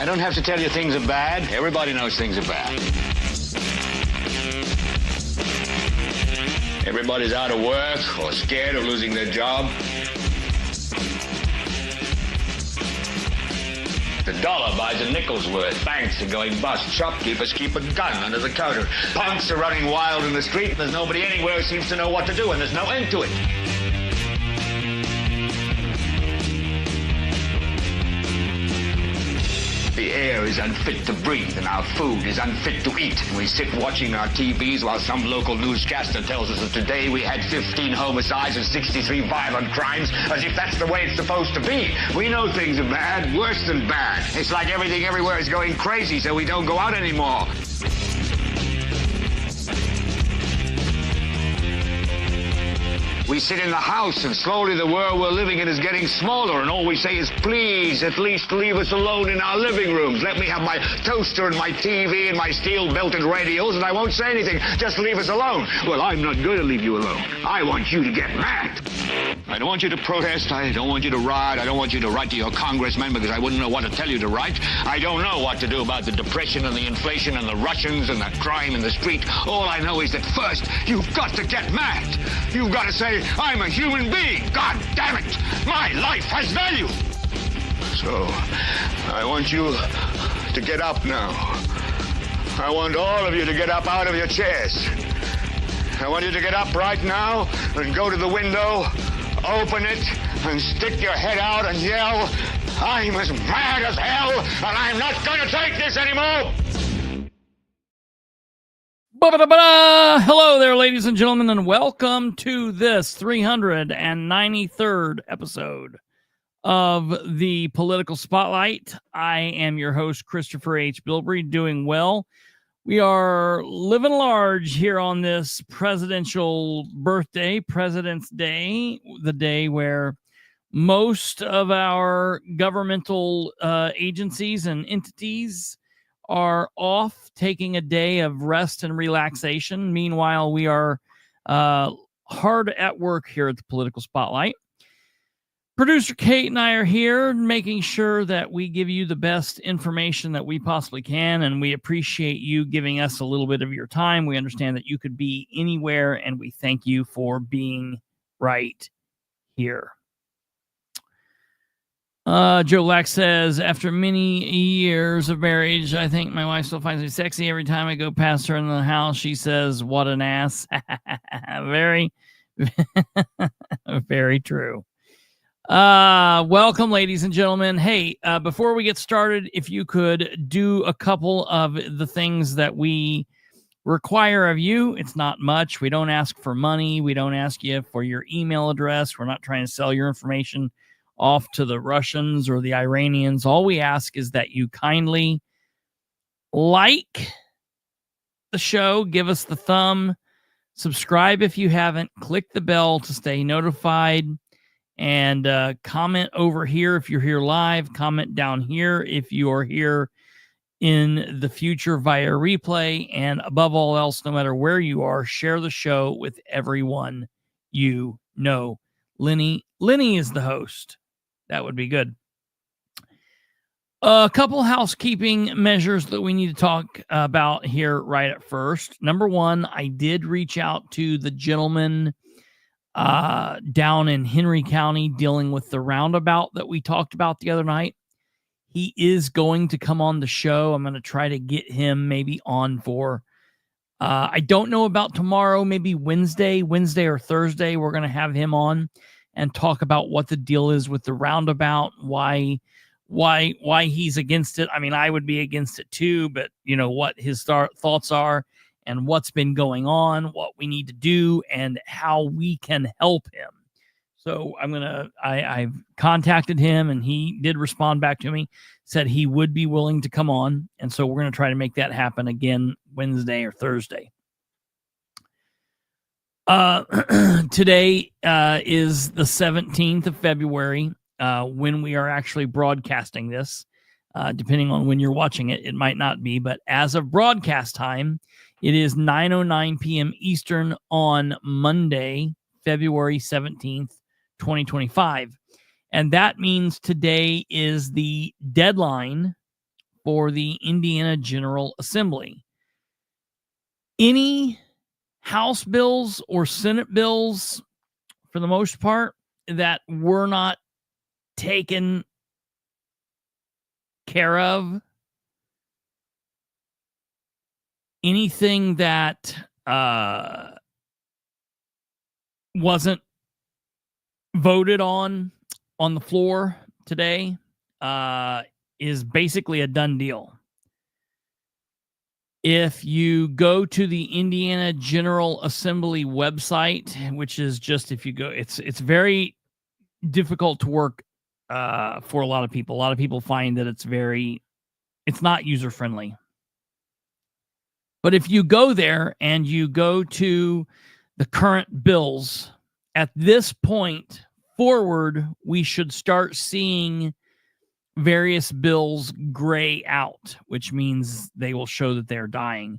don't have to tell you things are bad. Everybody knows things are bad. Everybody's out of work or scared of losing their job. The dollar buys a nickel's worth. Banks are going bust. Shopkeepers keep a gun under the counter. Punks are running wild in the street, and there's nobody anywhere who seems to know what to do, and there's no end to it. The air is unfit to breathe, and our food is unfit to eat. And we sit watching our TVs while some local newscaster tells us that today we had 15 homicides and 63 violent crimes, as if that's the way it's supposed to be. We know things are bad, worse than bad. It's like everything everywhere is going crazy, so we don't go out anymore. We sit in the house, and slowly the world we're living in is getting smaller, and all we say is, please, at least leave us alone in our living rooms. Let me have my toaster and my TV and my steel-belted radios, and I won't say anything. Just leave us alone. Well, I'm not going to leave you alone. I want you to get mad. I don't want you to protest. I don't want you to riot. I don't want you to write to your congressman because I wouldn't know what to tell you to write. I don't know what to do about the depression and the inflation and the Russians and the crime in the street. All I know is that first, you've got to get mad. You've got to say, I'm a human being. God damn it. My life has value. So, I want you to get up now. I want all of you to get up out of your chairs. I want you to get up right now and go to the window, open it, and stick your head out and yell, I'm as mad as hell, and I'm not going to take this anymore. Hello there, ladies and gentlemen, and welcome to this 393rd episode of the Political Spotlight. I am your host, Kristopher H. Bilbrey, doing well. We are living large here on this presidential birthday, President's Day, the day where most of our governmental agencies and entities are off, taking a day of rest and relaxation. Meanwhile, we are hard at work here at the Political Spotlight. Producer Kate and I are here making sure that we give you the best information that we possibly can, and we appreciate you giving us a little bit of your time. We understand that you could be anywhere, and we thank you for being right here. Joe Lack says, after many years of marriage, I think my wife still finds me sexy. Every time I go past her in the house, she says, what an ass. Very, very true. Welcome, ladies and gentlemen. Hey, before we get started, if you could do a couple of the things that we require of you. It's not much. We don't ask for money. We don't ask you for your email address. We're not trying to sell your information off to the Russians or the Iranians. All we ask is that you kindly like the show, give us the thumb, subscribe if you haven't, click the bell to stay notified, and comment over here if you're here live, comment down here if you are here in the future via replay, and above all else, no matter where you are, share the show with everyone you know. Lenny is the host. That would be good. A couple housekeeping measures that we need to talk about here right at first. Number one, I did reach out to the gentleman down in Henry County dealing with the roundabout that we talked about the other night. He is going to come on the show. I'm going to try to get him maybe on for, I don't know about tomorrow, maybe Wednesday or Thursday. We're going to have him on and talk about what the deal is with the roundabout, why he's against it. I mean, I would be against it too, but you know what his thoughts are and what's been going on, what we need to do, and how we can help him. So I've contacted him, and he did respond back to me, said he would be willing to come on. And so we're going to try to make that happen again Wednesday or Thursday. Today is the 17th of February when we are actually broadcasting this. Depending on when you're watching it, it might not be. But as of broadcast time, it is 9:09 p.m. Eastern on Monday, February 17th, 2025. And that means today is the deadline for the Indiana General Assembly. Any House bills or Senate bills, for the most part, that were not taken care of, anything that wasn't voted on the floor today is basically a done deal. If you go to the Indiana General Assembly website, which is just, if you go, it's very difficult to work for a lot of people. A lot of people find that it's not user friendly. But if you go there and you go to the current bills, at this point forward, we should start seeing various bills gray out, which means they will show that they're dying.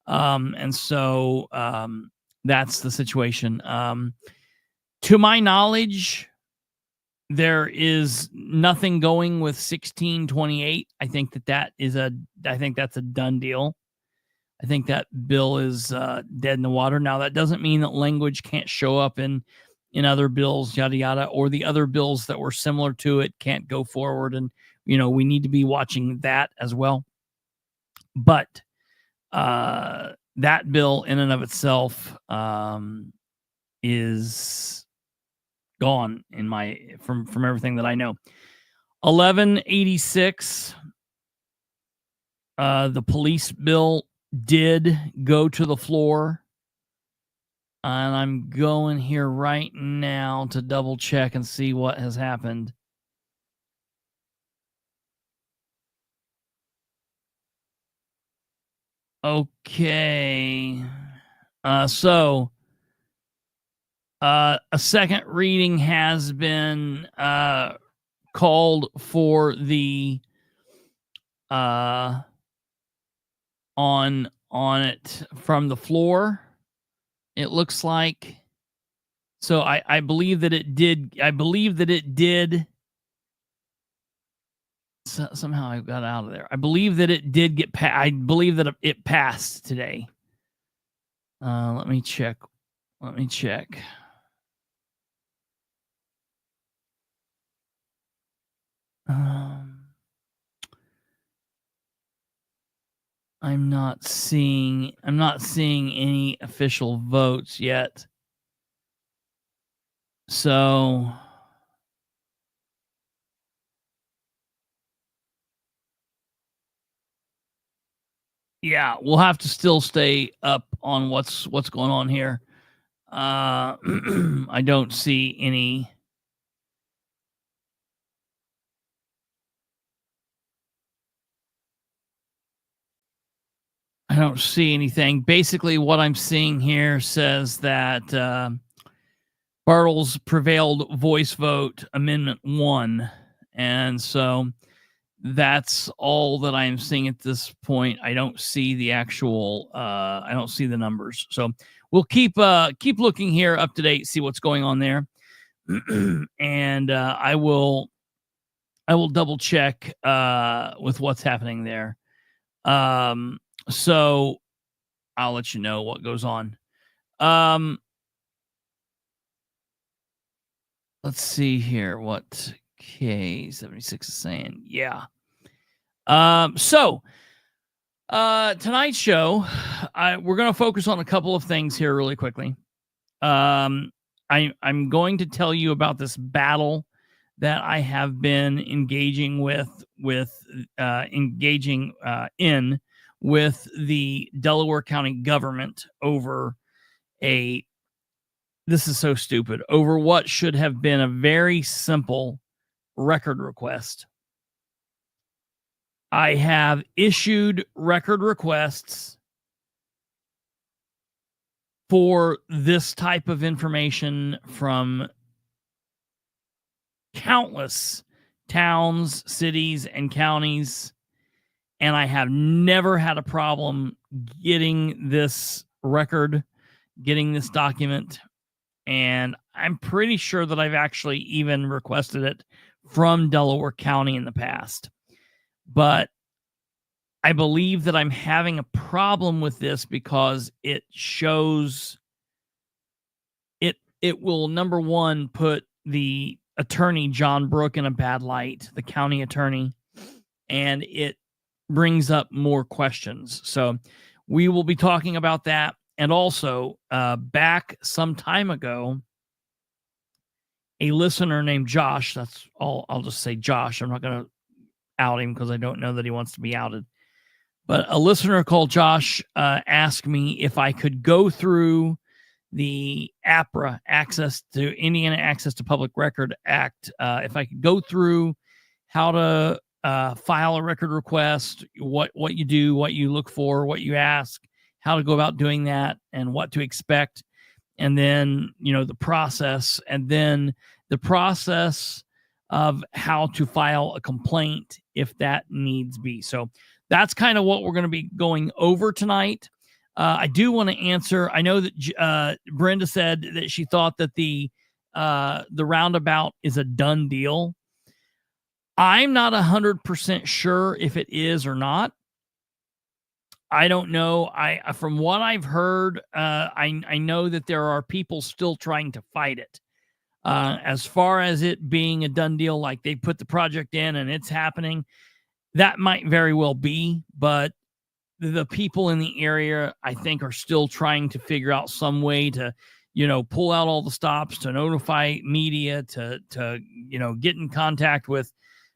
And so that's the situation. To my knowledge, there is nothing going with 1628. I think that's a done deal. I think that bill is dead in the water. Now, that doesn't mean that language can't show up in other bills, yada, yada, or the other bills that were similar to it can't go forward. And, we need to be watching that as well. But that bill in and of itself is gone from everything that I know. 1186, the police bill did go to the floor. And I'm going here right now to double check and see what has happened. Okay. So a second reading has been called for the on it from the floor. It looks like. So I believe that it did. I believe that it did. Somehow I got out of there. I believe that it did get passed. I believe that it passed today. Let me check. I'm not seeing any official votes yet. So yeah, we'll have to still stay up on what's going on here. I don't see any. I don't see anything. Basically, what I'm seeing here says that Bartles prevailed voice vote Amendment 1. And so that's all that I'm seeing at this point. I don't see the actual, I don't see the numbers. So we'll keep looking here up to date, see what's going on there. And I will double check with what's happening there. So I'll let you know what goes on. Let's see here what K76 is saying. Yeah. So tonight's show, we're going to focus on a couple of things here really quickly. I'm going to tell you about this battle that I have been engaging in with the Delaware County government over this is so stupid, over what should have been a very simple record request. I have issued record requests for this type of information from countless towns, cities, and counties, and I have never had a problem getting this record, getting this document. And I'm pretty sure that I've actually even requested it from Delaware County in the past. But I believe that I'm having a problem with this because it shows it will, number one, put the attorney, John Brooke, in a bad light, the county attorney, and it brings up more questions. So we will be talking about that. And also, back some time ago, a listener named Josh, that's all, I'll just say Josh. I'm not going to out him because I don't know that he wants to be outed. But a listener called Josh asked me if I could go through the APRA, Indiana Access to Public Record Act, if I could go through how to file a record request, what you do, what you look for, what you ask, how to go about doing that, and what to expect, and then the process, and then the process of how to file a complaint if that needs be. So that's kind of what we're going to be going over tonight. I do want to answer. I know that Brenda said that she thought that the roundabout is a done deal. I'm not 100% sure if it is or not. I don't know. From what I've heard, I know that there are people still trying to fight it. As far as it being a done deal, like they put the project in and it's happening, that might very well be, but the people in the area, I think, are still trying to figure out some way to, pull out all the stops, to notify media, to get in contact with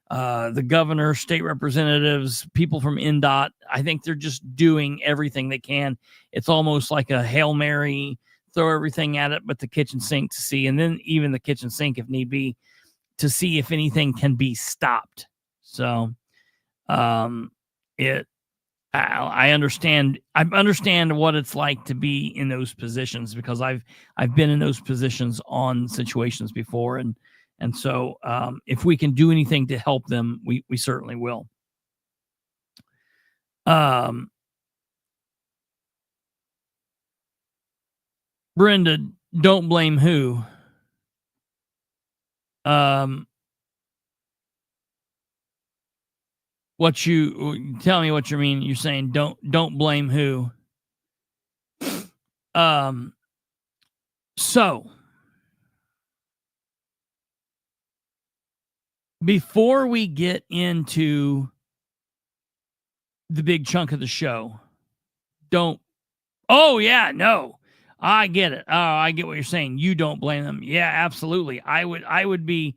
the governor, state representatives, people from NDOT. I think they're just doing everything they can. It's almost like a Hail Mary, throw everything at it but the kitchen sink to see, and then even the kitchen sink if need be, to see if anything can be stopped. So I understand what it's like to be in those positions, because I've been in those positions on situations before, and so if we can do anything to help them, we certainly will. Brenda, don't blame who? What you tell me what you mean? You're saying don't blame who? So before we get into the big chunk of the show, oh yeah, no, I get it. Oh, I get what you're saying. You don't blame them. Yeah, absolutely. I would be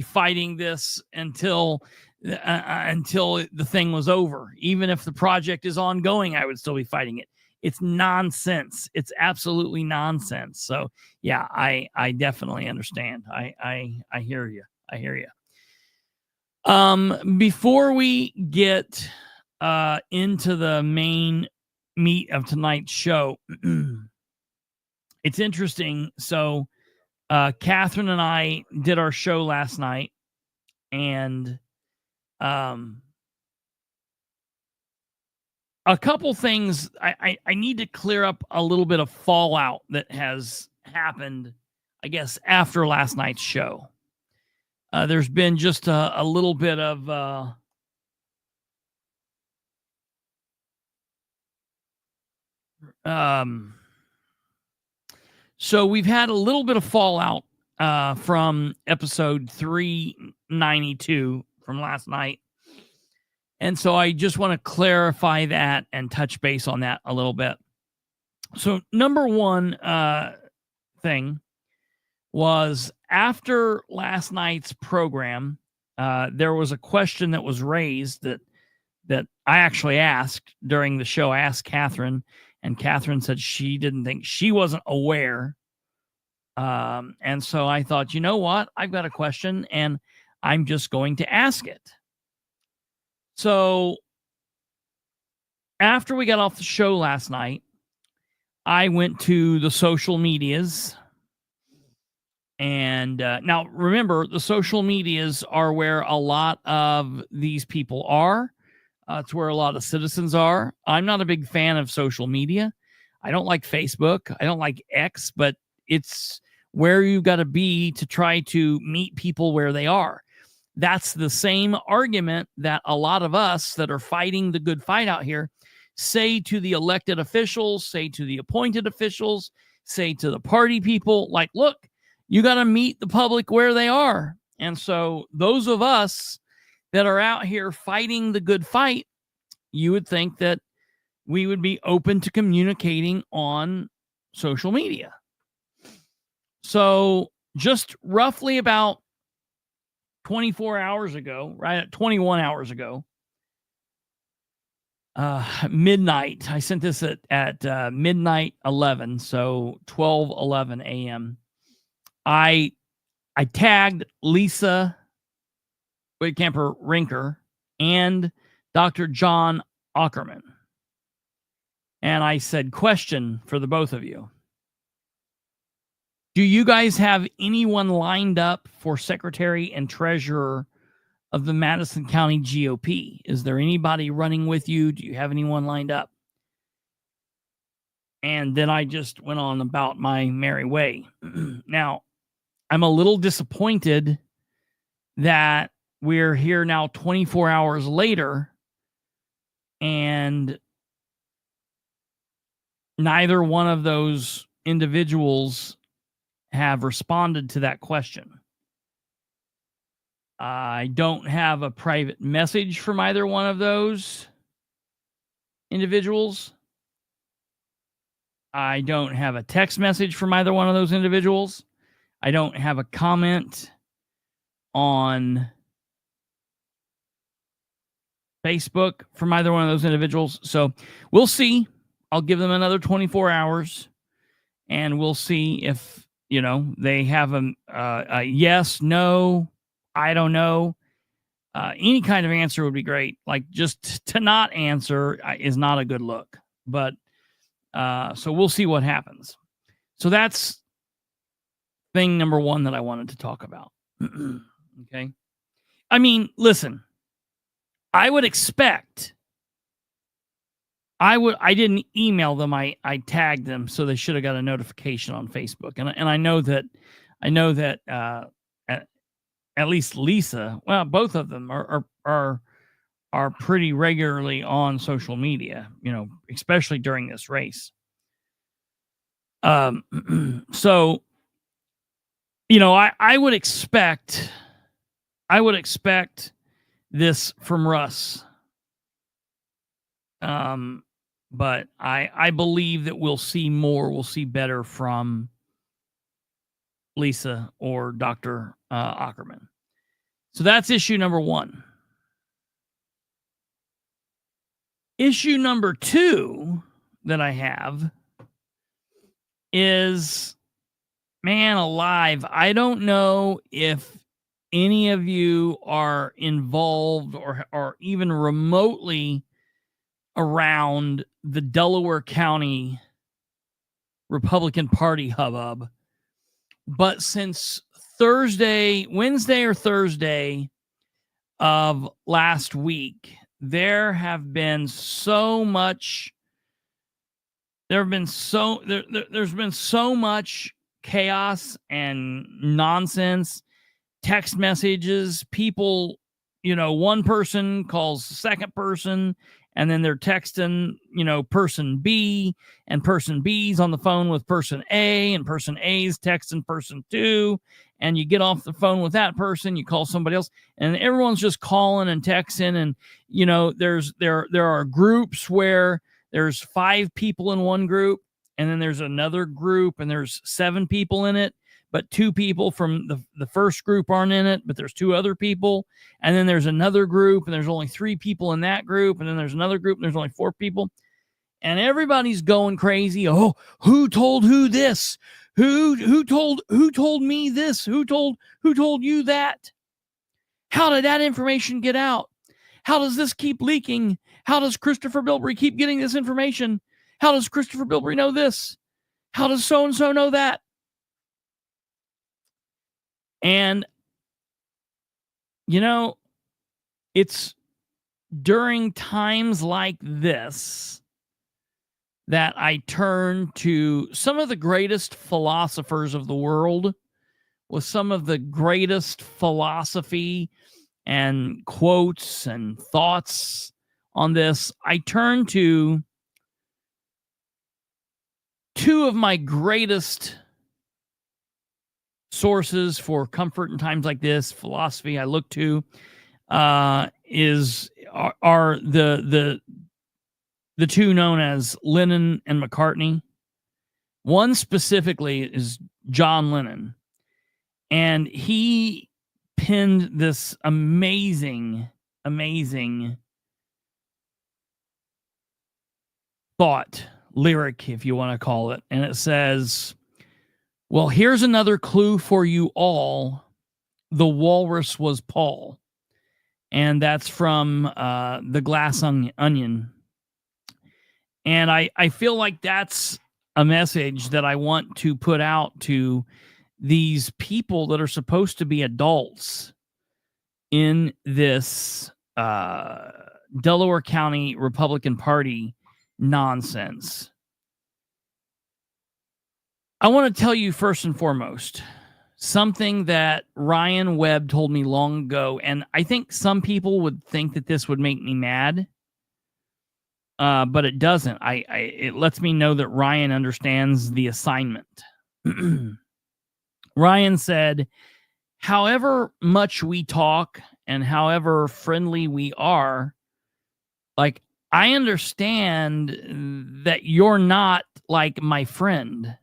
fighting this until the thing was over. Even if the project is ongoing, I would still be fighting it. It's nonsense. It's absolutely nonsense. So yeah, I definitely understand. I hear you. I hear you. Before we get into the main meat of tonight's show, it's interesting. So Catherine and I did our show last night, and a couple things I need to clear up a little bit of fallout that has happened, I guess, after last night's show. There's been just a little bit of so we've had a little bit of fallout from episode 392 from last night. And so I just want to clarify that and touch base on that a little bit. So number one thing was, after last night's program, there was a question that was raised that I actually asked during the show. I asked Catherine, and Catherine said she didn't think, she wasn't aware. And so I thought, you know what? I've got a question and I'm just going to ask it. So after we got off the show last night, I went to the social medias. And now remember, the social medias are where a lot of these people are. It's where a lot of citizens are. I'm not a big fan of social media. I don't like Facebook. I don't like X, but it's where you got to be to try to meet people where they are. that's the same argument that a lot of us that are fighting the good fight out here say to the elected officials, say to the appointed officials, say to the party people, like, look, you got to meet the public where they are. And so those of us that are out here fighting the good fight, you would think that we would be open to communicating on social media. So just roughly about 24 hours ago, right at 21 hours ago, midnight, I sent this at midnight 11, so 12:11 a.m. I tagged Lisa Whitcamper Rinker and Dr. John Ackerman. And I said, question for the both of you. Do you guys have anyone lined up for secretary and treasurer of the Madison County GOP? Is there anybody running with you? Do you have anyone lined up? And then I just went on about my merry way. Now, I'm a little disappointed that we're here now 24 hours later and neither one of those individuals have responded to that question. I don't have a private message from either one of those individuals. I don't have a text message from either one of those individuals. I don't have a comment on Facebook from either one of those individuals. So we'll see. I'll give them another 24 hours and we'll see if, they have a yes, no, I don't know. Any kind of answer would be great. Like, just to not answer is not a good look. But so we'll see what happens. So that's thing number one that I wanted to talk about. Okay. I mean, listen, I would expect, I didn't email them. I tagged them, so they should have got a notification on Facebook. And I know that at least Lisa, well, both of them are pretty regularly on social media, especially during this race. So, I would expect this from Russ. But I believe that we'll see more, we'll see better from Lisa or Dr. Ackerman. So that's issue number one. Issue number two that I have is, man alive, I don't know if any of you are involved or even remotely around the Delaware County Republican Party hubbub. But since Wednesday or Thursday of last week, there's been so much chaos and nonsense, text messages, people, one person calls the second person, and then they're texting, person B, and person B's on the phone with person A, and person A's texting person 2, and you get off the phone with that person, you call somebody else, and everyone's just calling and texting, and there are groups where there's 5 people in one group, and then there's another group, and there's 7 people in it, but 2 people from the first group aren't in it, but there's 2 other people. And then there's another group, and there's only 3 people in that group. And then there's another group, and there's only 4 people. And everybody's going crazy. Oh, who told who this? Who told me this? Who told you that? How did that information get out? How does this keep leaking? How does Kristopher Bilbrey keep getting this information? How does Kristopher Bilbrey know this? How does so-and-so know that? And, it's during times like this that I turn to some of the greatest philosophers of the world with some of the greatest philosophy and quotes and thoughts on this, I turn to two of my greatest sources for comfort in times like this, philosophy I look to, are the two known as Lennon and McCartney. One specifically is John Lennon, and he penned this amazing thought lyric, if you want to call it, and it says, well, here's another clue for you all. The walrus was Paul. And that's from The Glass Onion. And I feel like that's a message that I want to put out to these people that are supposed to be adults in this Delaware County Republican Party nonsense. I want to tell you first and foremost something that Ryan Webb told me long ago, and I think some people would think that this would make me mad, but it doesn't. It lets me know that Ryan understands the assignment. Ryan said, however much we talk and however friendly we are, like, I understand that you're not like my friend.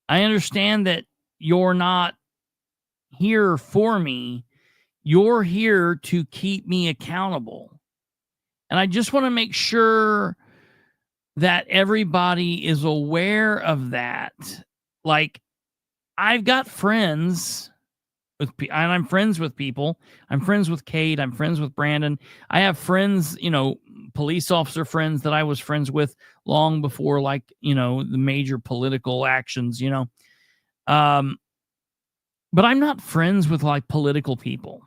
I understand that you're not here for me. You're here to keep me accountable. And I just want to make sure that everybody is aware of that. Like, I've got friends and I'm friends with people. I'm friends with Kate. I'm friends with Brandon. I have friends, police officer friends that I was friends with long before, like, the major political actions, but I'm not friends with like political people.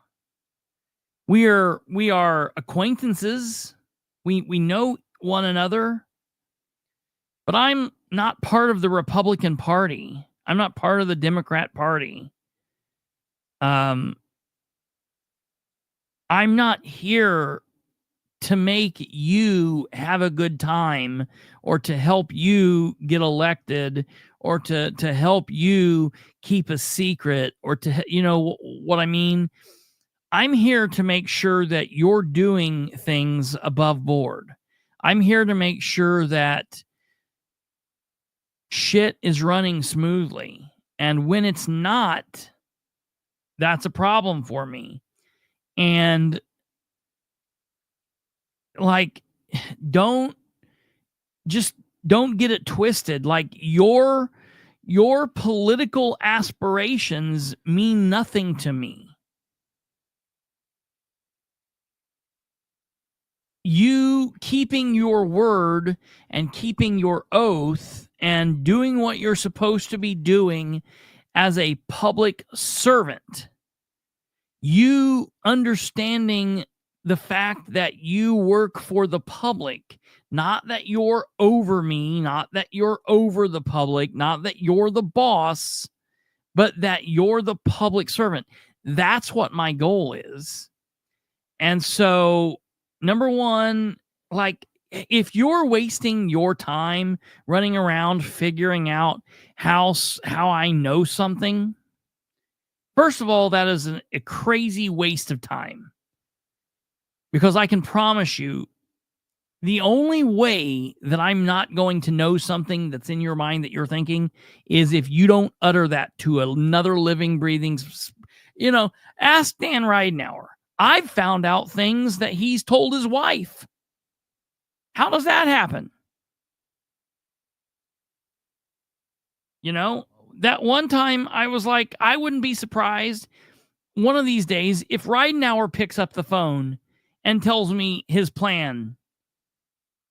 We are acquaintances. We know one another, but I'm not part of the Republican Party. I'm not part of the Democrat Party. I'm not here to make you have a good time or to help you get elected or to help you keep a secret or to, what I mean? I'm here to make sure that you're doing things above board. I'm here to make sure that shit is running smoothly. And when it's not, that's a problem for me. And like, don't get it twisted. Like, your political aspirations mean nothing to me. You keeping your word and keeping your oath and doing what you're supposed to be doing as a public servant, you understanding the fact that you work for the public, not that you're over me, not that you're over the public, not that you're the boss, but that you're the public servant. That's what my goal is. And so, number one, like, if you're wasting your time running around figuring out how I know something, first of all, that is a crazy waste of time. Because I can promise you, the only way that I'm not going to know something that's in your mind that you're thinking is if you don't utter that to another living, breathing, ask Dan Ridenhour. I've found out things that he's told his wife. How does that happen? That one time I was like, I wouldn't be surprised one of these days if Ridenhour picks up the phone and tells me his plan.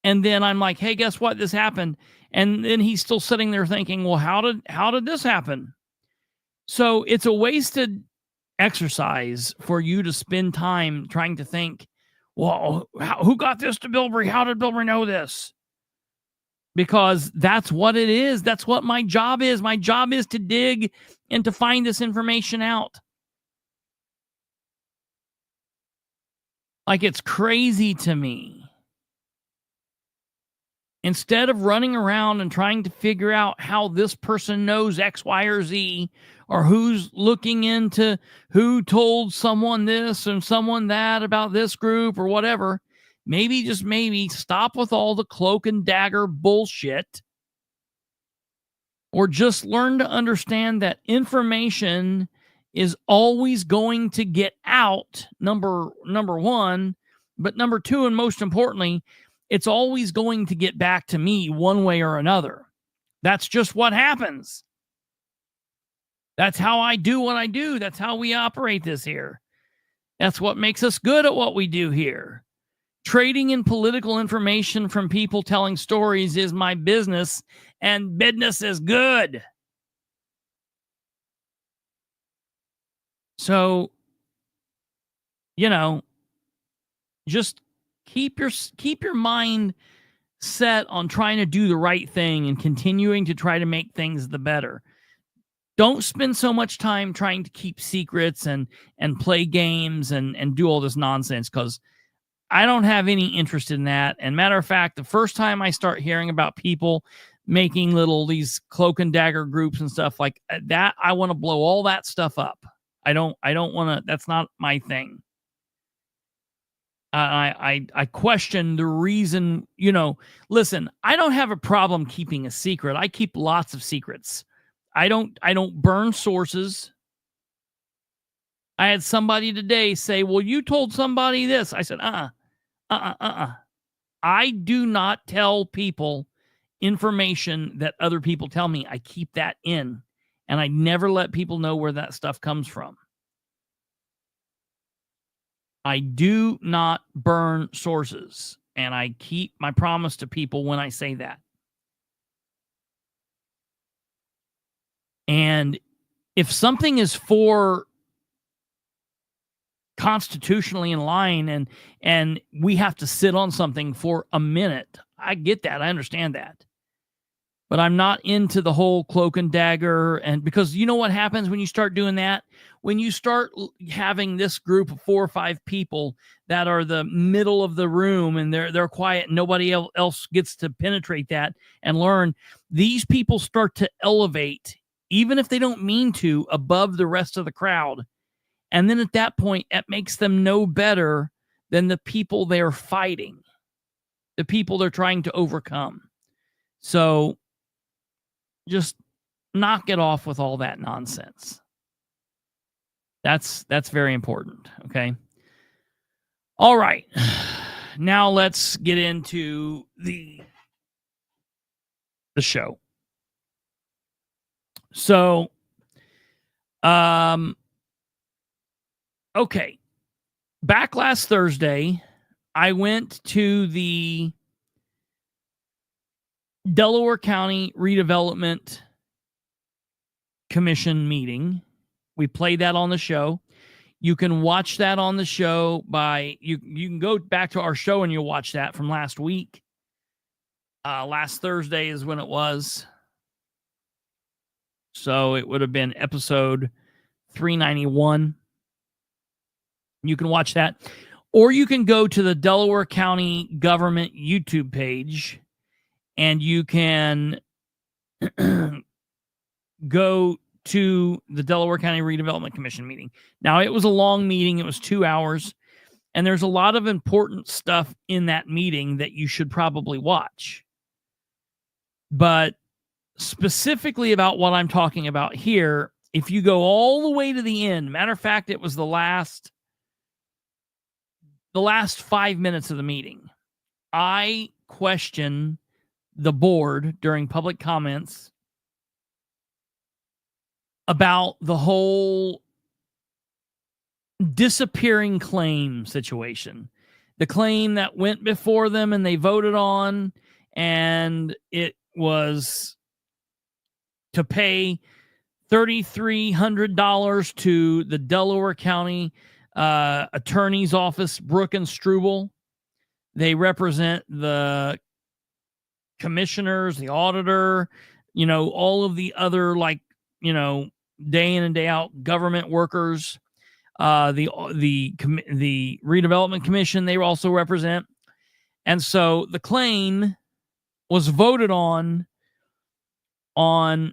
And then I'm like, hey, guess what? This happened. And then he's still sitting there thinking, well, how did this happen? So it's a wasted exercise for you to spend time trying to think, well, who got this to Bilbrey? How did Bilbrey know this? Because that's what it is. That's what my job is. My job is to dig and to find this information out. Like, it's crazy to me. Instead of running around and trying to figure out how this person knows X, Y, or Z, or who's looking into who told someone this and someone that about this group or whatever, maybe, just maybe, stop with all the cloak and dagger bullshit, or just learn to understand that information is always going to get out, number one, but number two, and most importantly, it's always going to get back to me one way or another. That's just what happens. That's how I do what I do. That's how we operate this here. That's what makes us good at what we do here. Trading in political information from people telling stories is my business, and business is good. So, just keep your mind set on trying to do the right thing and continuing to try to make things the better. Don't spend so much time trying to keep secrets and play games and do all this nonsense, because I don't have any interest in that. And matter of fact, the first time I start hearing about people making these cloak and dagger groups and stuff like that, I want to blow all that stuff up. I don't want to. That's not my thing. I question the reason. Listen, I don't have a problem keeping a secret. I keep lots of secrets. I don't burn sources. I had somebody today say, "Well, you told somebody this." I said, I do not tell people information that other people tell me. I keep that in, and I never let people know where that stuff comes from. I do not burn sources, and I keep my promise to people when I say that. And if something is for constitutionally in line and we have to sit on something for a minute, I get that. I understand that. But I'm not into the whole cloak and dagger. And because you know what happens when you start doing that? When you start having this group of 4 or 5 people that are the middle of the room and they're quiet and nobody else gets to penetrate that and learn, these people start to elevate, even if they don't mean to, above the rest of the crowd. And then at that point, it makes them no better than the people they're fighting, the people they're trying to overcome. So just knock it off with all that nonsense. That's very important, okay? All right. Now let's get into the show. So, okay. Back last Thursday, I went to the Delaware County Redevelopment Commission meeting. We played that on the show. You can watch that on the show you can go back to our show and you'll watch that from last week. Last Thursday is when it was. So it would have been episode 391. You can watch that. Or you can go to the Delaware County Government YouTube page and you can go to the Delaware County Redevelopment Commission meeting. Now, it was a long meeting. It was 2 hours. And there's a lot of important stuff in that meeting that you should probably watch. But specifically about what I'm talking about here, if you go all the way to the end, matter of fact, it was the last 5 minutes of the meeting, I question the board during public comments about the whole disappearing claim situation. The claim that went before them and they voted on, and it was to pay $3,300 to the Delaware County Attorney's Office, Brooke and Struble. They represent the commissioners, the auditor, all of the other, day in and day out government workers. the Redevelopment Commission, they also represent. And so the claim was voted on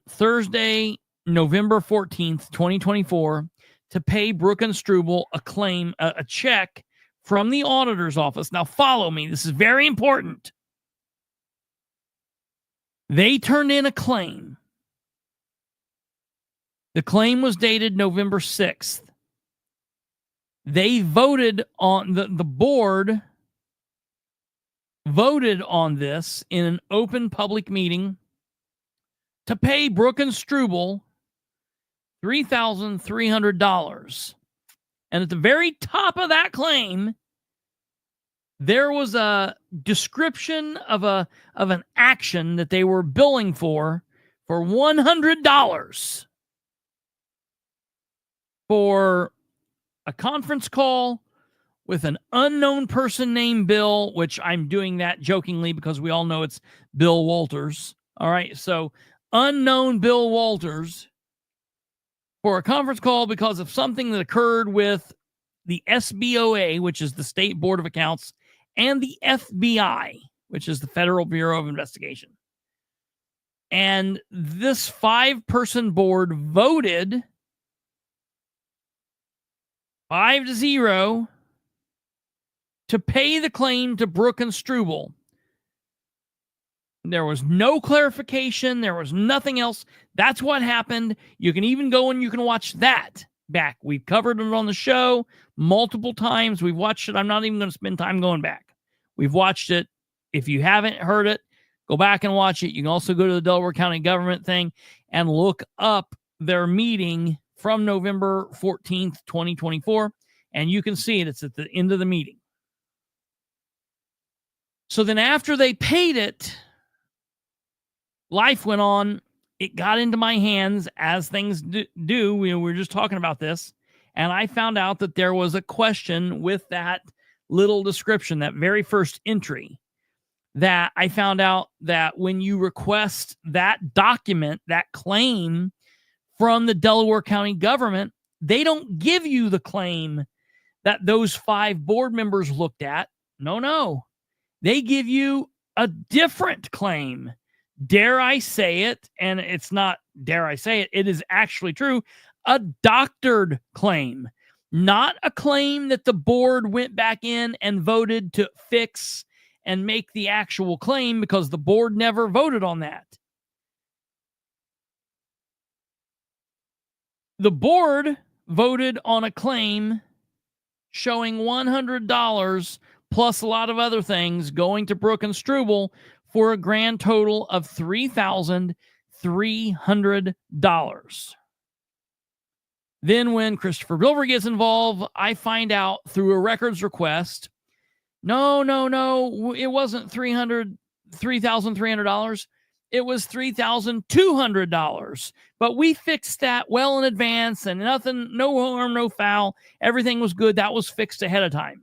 Thursday, November 14th, 2024, to pay Brooke and Struble a check from the auditor's office. Now follow me. This is very important. They turned in a claim. The claim was dated November 6th. They voted on the board voted on this in an open public meeting to pay Brooke and Struble $3,300. And at the very top of that claim, there was a description of an action that they were billing for $100 for a conference call with an unknown person named Bill, which I'm doing that jokingly because we all know it's Bill Walters. All right, so unknown Bill Walters for a conference call because of something that occurred with the SBOA, which is the State Board of Accounts, and the FBI, which is the Federal Bureau of Investigation. And this 5-person board voted 5-0 to pay the claim to Brooke and Struble. There was no clarification. There was nothing else. That's what happened. You can even go and you can watch that back. We've covered it on the show multiple times. We've watched it. I'm not even going to spend time going back. We've watched it. If you haven't heard it, go back and watch it. You can also go to the Delaware County government thing and look up their meeting from November 14th, 2024, and you can see it. It's at the end of the meeting. So then after they paid it, life went on. It got into my hands, as things do. We were just talking about this, and I found out that there was a question with that little description, that very first entry, that I found out that when you request that document, that claim from the Delaware County government, they don't give you the claim that those 5 board members looked at. No. They give you a different claim. Dare I say it, and it's not dare I say it, it is actually true, a doctored claim. Not a claim that the board went back in and voted to fix and make the actual claim, because the board never voted on that. The board voted on a claim showing $100 plus a lot of other things going to Brooke and Struble for a grand total of $3,300. Then when Kristopher Bilbrey gets involved, I find out through a records request, no, it wasn't $3,300. It was $3,200. But we fixed that well in advance, and nothing, no harm, no foul. Everything was good. That was fixed ahead of time.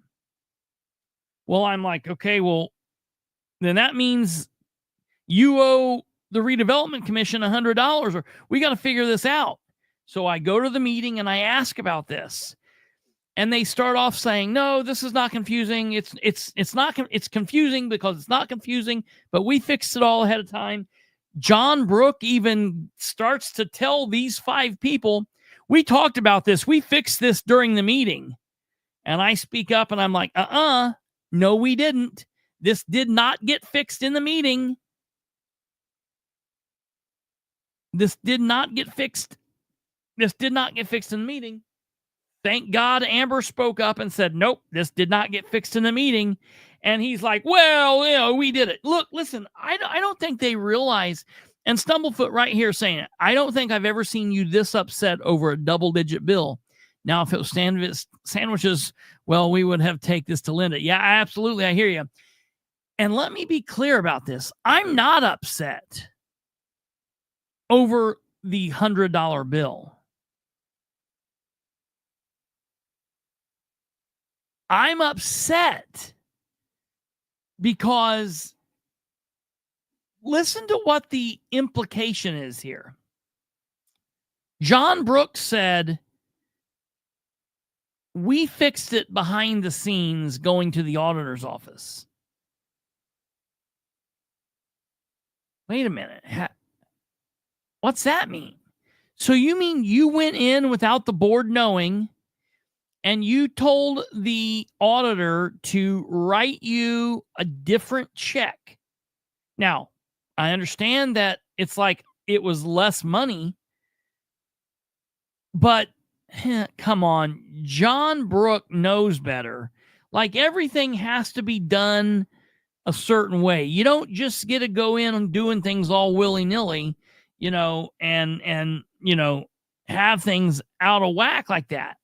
Well, I'm like, okay, well, then that means you owe the Redevelopment Commission $100, or we got to figure this out. So I go to the meeting and I ask about this, and they start off saying, "No, this is not confusing. It's confusing because it's not confusing, but we fixed it all ahead of time." John Brooke even starts to tell these 5 people, "We talked about this. We fixed this during the meeting." And I speak up and I'm like, no, we didn't. This did not get fixed in the meeting. This did not get fixed in the meeting. Thank God Amber spoke up and said, nope, this did not get fixed in the meeting. And he's like, well, we did it. Look, listen, I don't think they realize, and Stumblefoot right here saying it, I don't think I've ever seen you this upset over a double-digit bill. Now, if it was sandwiches, well, we would have take this to Linda. Yeah, absolutely, I hear you. And let me be clear about this. I'm not upset over the $100 bill. I'm upset because listen to what the implication is here. John Brooke said, We fixed it behind the scenes going to the auditor's office. Wait a minute. What's that mean? So you mean you went in without the board knowing and you told the auditor to write you a different check? Now, I understand that it's like it was less money, but come on, John Brooke knows better. Like, everything has to be done a certain way. You don't just get to go in and doing things all willy-nilly, and have things out of whack like that.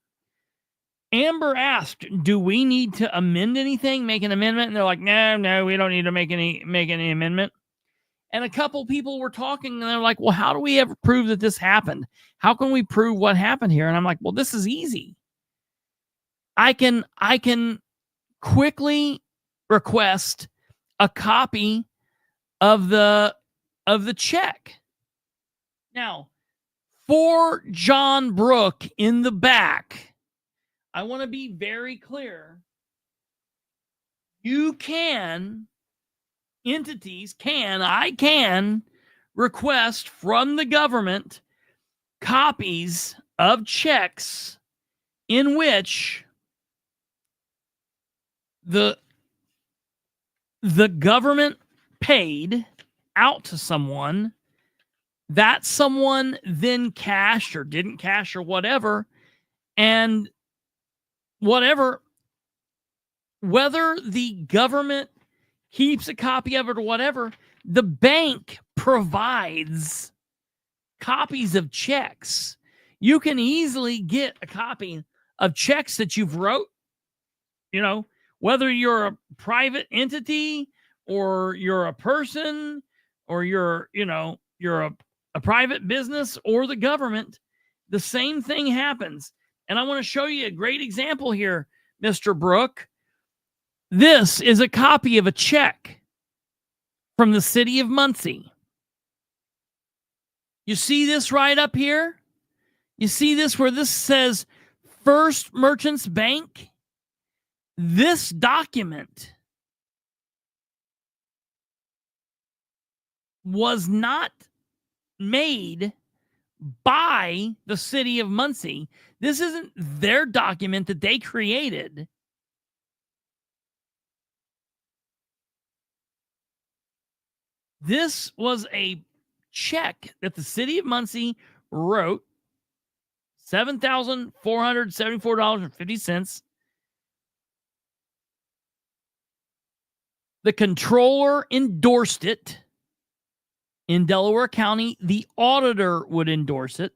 Amber asked, do we need to amend anything, make an amendment? And they're like, no, we don't need to make any amendment. And a couple people were talking, and they're like, well, how do we ever prove that this happened? How can we prove what happened here? And I'm like, well, this is easy. I can quickly request a copy of the check. Now, for John Brooke in the back, I want to be very clear. I can request from the government copies of checks in which the government paid out to someone, that someone then cashed or didn't cash or whatever, and whether the government keeps a copy of it or whatever, the bank provides copies of checks. You can easily get a copy of checks that you've wrote, whether you're a private entity or you're a person or you're a private business or the government, the same thing happens. And I want to show you a great example here, Mr. Brooke. This is a copy of a check from the city of Muncie. You see this right up here? You see this where this says First Merchants Bank? This document was not made by the city of Muncie. This isn't their document that they created. This was a check that the city of Muncie wrote, $7,474.50. The controller endorsed it. In Delaware County, the auditor would endorse it.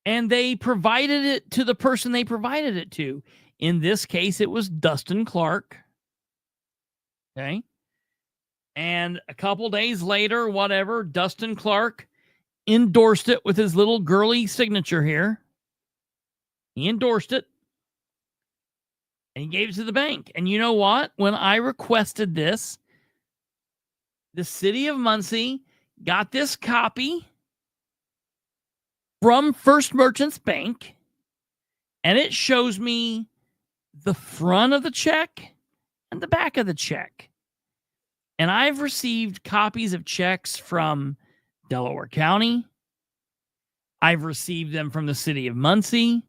And they provided it to the person they provided it to. In this case, it was Dustin Clark. Okay. And a couple days later, Dustin Clark endorsed it with his little girly signature here. He endorsed it. And he gave it to the bank. And you know what? When I requested this, the city of Muncie got this copy from First Merchants Bank, and it shows me the front of the check and the back of the check. And I've received copies of checks from Delaware County. I've received them from the city of Muncie.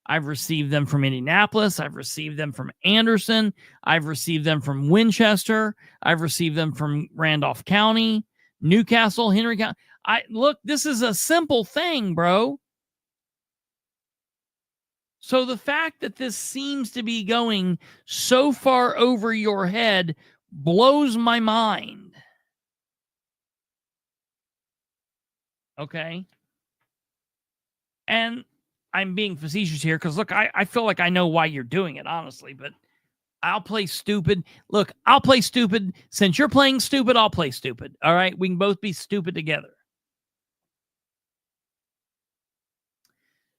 I've received them from Indianapolis. I've received them from Anderson. I've received them from Winchester. I've received them from Randolph County, Newcastle, Henry County. Look, this is a simple thing, bro. So the fact that this seems to be going so far over your head blows my mind. Okay? And I'm being facetious here because, look, I feel like I know why you're doing it, honestly, but I'll play stupid. Look, I'll play stupid. Since you're playing stupid, I'll play stupid. All right? We can both be stupid together.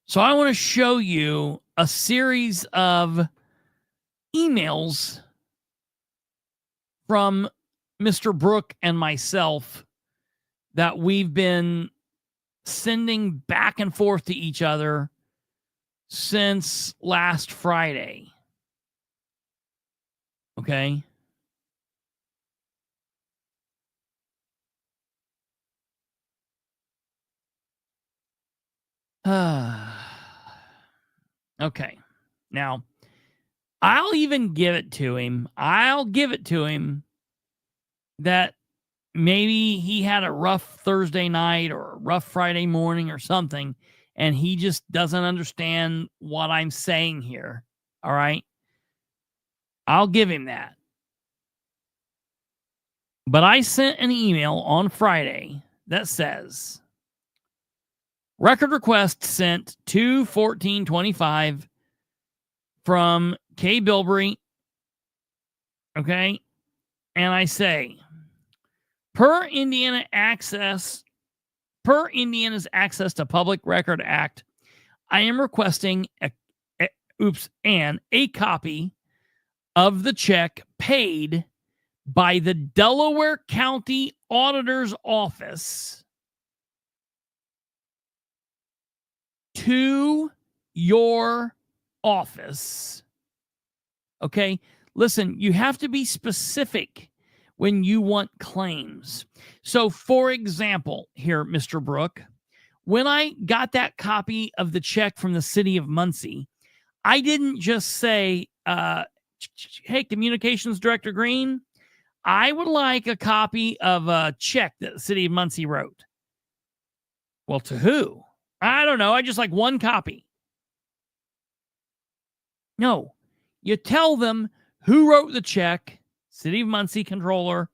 So I want to show you a series of emails from Mr. Brooke and myself that we've been sending back and forth to each other since last Friday. Okay. Okay. Now, I'll even give it to him. I'll give it to him that maybe he had a rough Thursday night or a rough Friday morning or something, and he just doesn't understand what I'm saying here. All right. I'll give him that. But I sent an email on Friday that says, record request sent 2/14/25 from K. Bilbrey. Okay. And I say, per Indiana's Access to Public Record Act, I am requesting a copy of the check paid by the Delaware County Auditor's Office to your office. Okay? Listen, you have to be specific when you want claims. So, for example, here, Mr. Brooke, when I got that copy of the check from the city of Muncie, I didn't just say, hey, Communications Director Green, I would like a copy of a check that the city of Muncie wrote. Well, to who? I don't know. I just like one copy. No, you tell them who wrote the check, city of Muncie controller,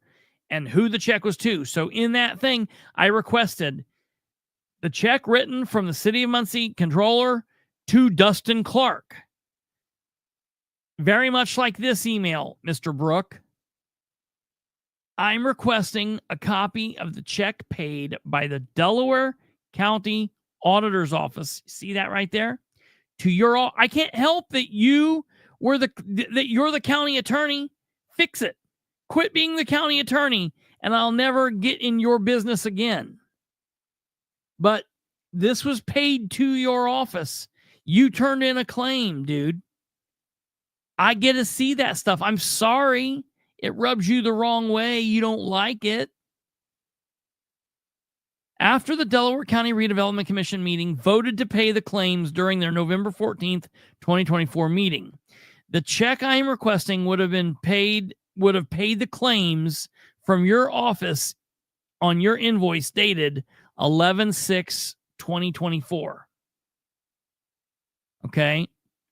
and who the check was to. So in that thing, I requested the check written from the city of Muncie controller to Dustin Clark. Very much like this email, Mr. Brooke. I'm requesting a copy of the check paid by the Delaware County Auditor's Office. See that right there? To your, I can't help that you're the county attorney. Fix it. Quit being the county attorney, and I'll never get in your business again. But this was paid to your office. You turned in a claim, dude. I get to see that stuff. I'm sorry. It rubs you the wrong way. You don't like it. After the Delaware County Redevelopment Commission meeting voted to pay the claims during their November 14th, 2024 meeting, the check I am requesting would have paid the claims from your office on your invoice dated 11/6/2024. Okay.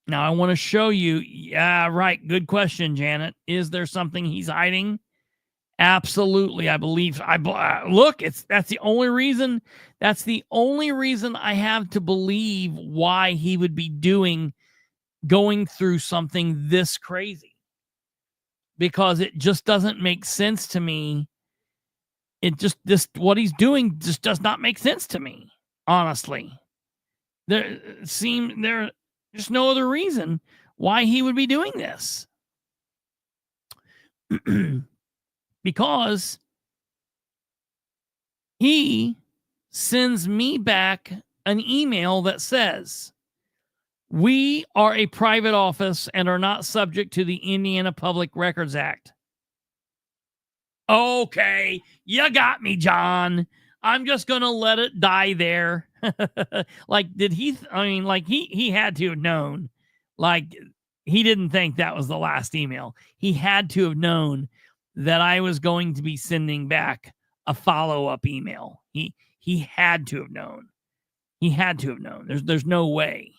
Now I want to show you. Yeah, right. Good question, Janet. Is there something he's hiding? Absolutely. I believe. Look, that's the only reason. That's the only reason I have to believe why he would be going through something this crazy, because it just doesn't make sense to me. What he's doing just does not make sense to me. Honestly, there's no other reason why he would be doing this. Because he sends me back an email that says, we are a private office and are not subject to the Indiana Public Records Act. Okay, you got me, John. I'm just going to let it die there. Like, he had to have known. Like, he didn't think that was the last email. He had to have known that I was going to be sending back a follow-up email. He had to have known. He had to have known. There's no way.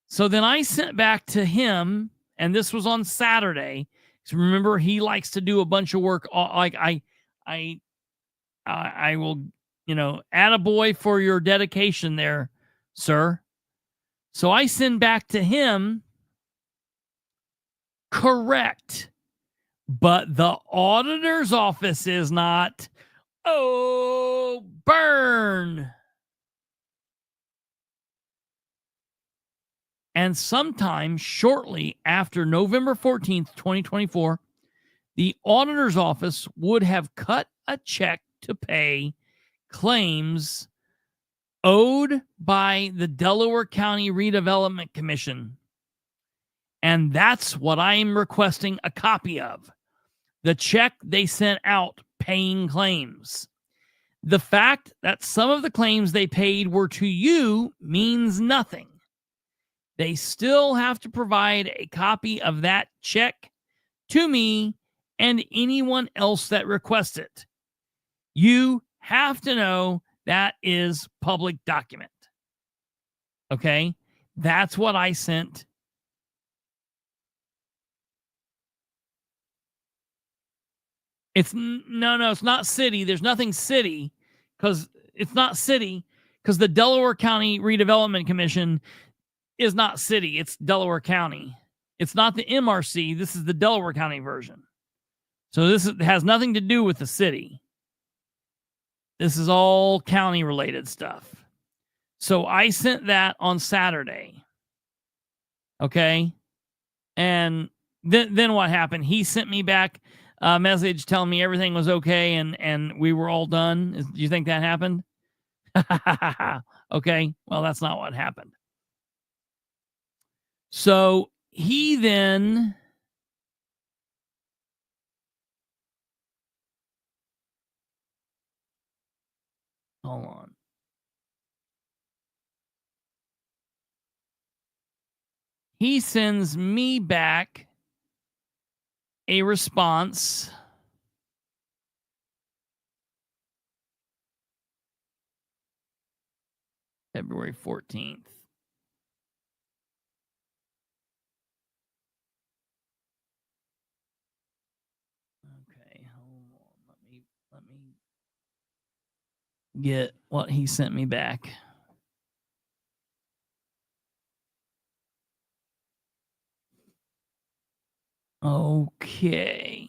So then I sent back to him, and this was on Saturday. So remember, he likes to do a bunch of work. Like I will, attaboy for your dedication there, sir. So I send back to him, correct. But the auditor's office is not. Oh, burn. And sometime shortly after November 14th, 2024, the auditor's office would have cut a check to pay claims owed by the Delaware County Redevelopment Commission. And that's what I'm requesting a copy of. The check they sent out paying claims. The fact that some of the claims they paid were to you means nothing. They still have to provide a copy of that check to me and anyone else that requests it. You have to know that is public document. Okay? That's what I sent. It's not city. There's nothing city because it's not city because the Delaware County Redevelopment Commission is not city. It's Delaware County. It's not the MRC. This is the Delaware County version. So this has nothing to do with the city. This is all county related stuff. So I sent that on Saturday. Okay. And then what happened? He sent me back a message telling me everything was okay and we were all done. Do you think that happened? Okay. Well, that's not what happened. So he then hold on. He sends me back a response. February 14th. Okay, hold on. Let me get what he sent me back. Okay.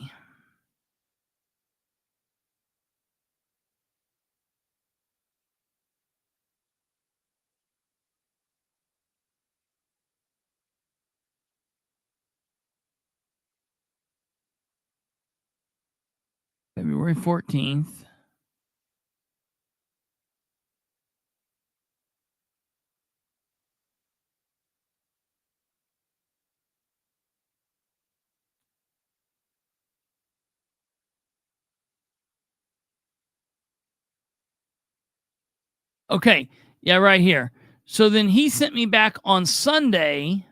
February 14th. Okay. Yeah, right here. So then he sent me back on Sunday.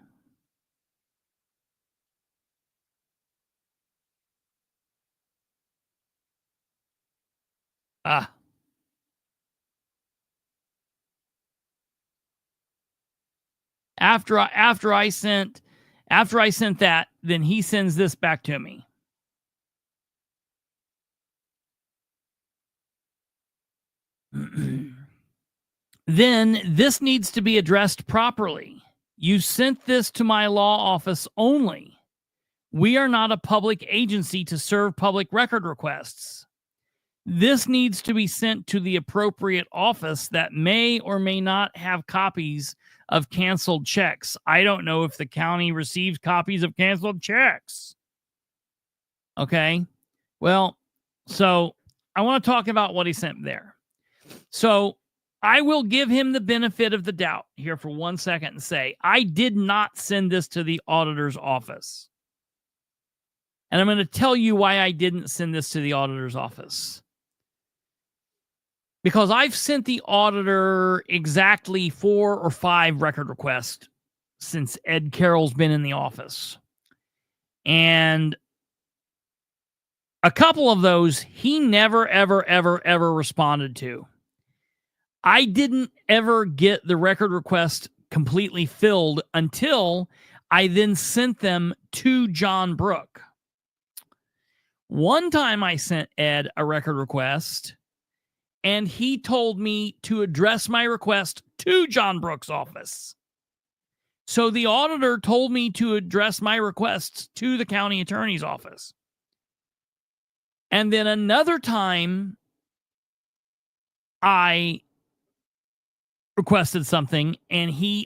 After I sent that, then he sends this back to me. Then this needs to be addressed properly. You sent this to my law office only. We are not a public agency to serve public record requests. This needs to be sent to the appropriate office that may or may not have copies of canceled checks. I don't know if the county receives copies of canceled checks. Okay. Well, so I want to talk about what he sent there. So I will give him the benefit of the doubt here for 1 second and say, I did not send this to the auditor's office. And I'm going to tell you why I didn't send this to the auditor's office. Because I've sent the auditor exactly 4 or 5 record requests since Ed Carroll's been in the office. And a couple of those he never, ever responded to. I didn't ever get the record request completely filled until I then sent them to John Brooke. One time I sent Ed a record request, and he told me to address my request to John Brooke's office. So the auditor told me to address my requests to the county attorney's office. And then another time I requested something, and he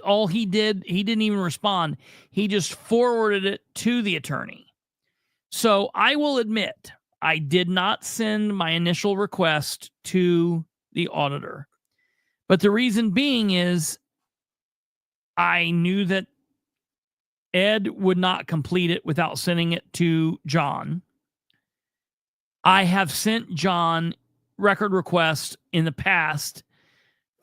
didn't even respond. He just forwarded it to the attorney. So I will admit, I did not send my initial request to the auditor. But the reason being is I knew that Ed would not complete it without sending it to John. I have sent John record requests in the past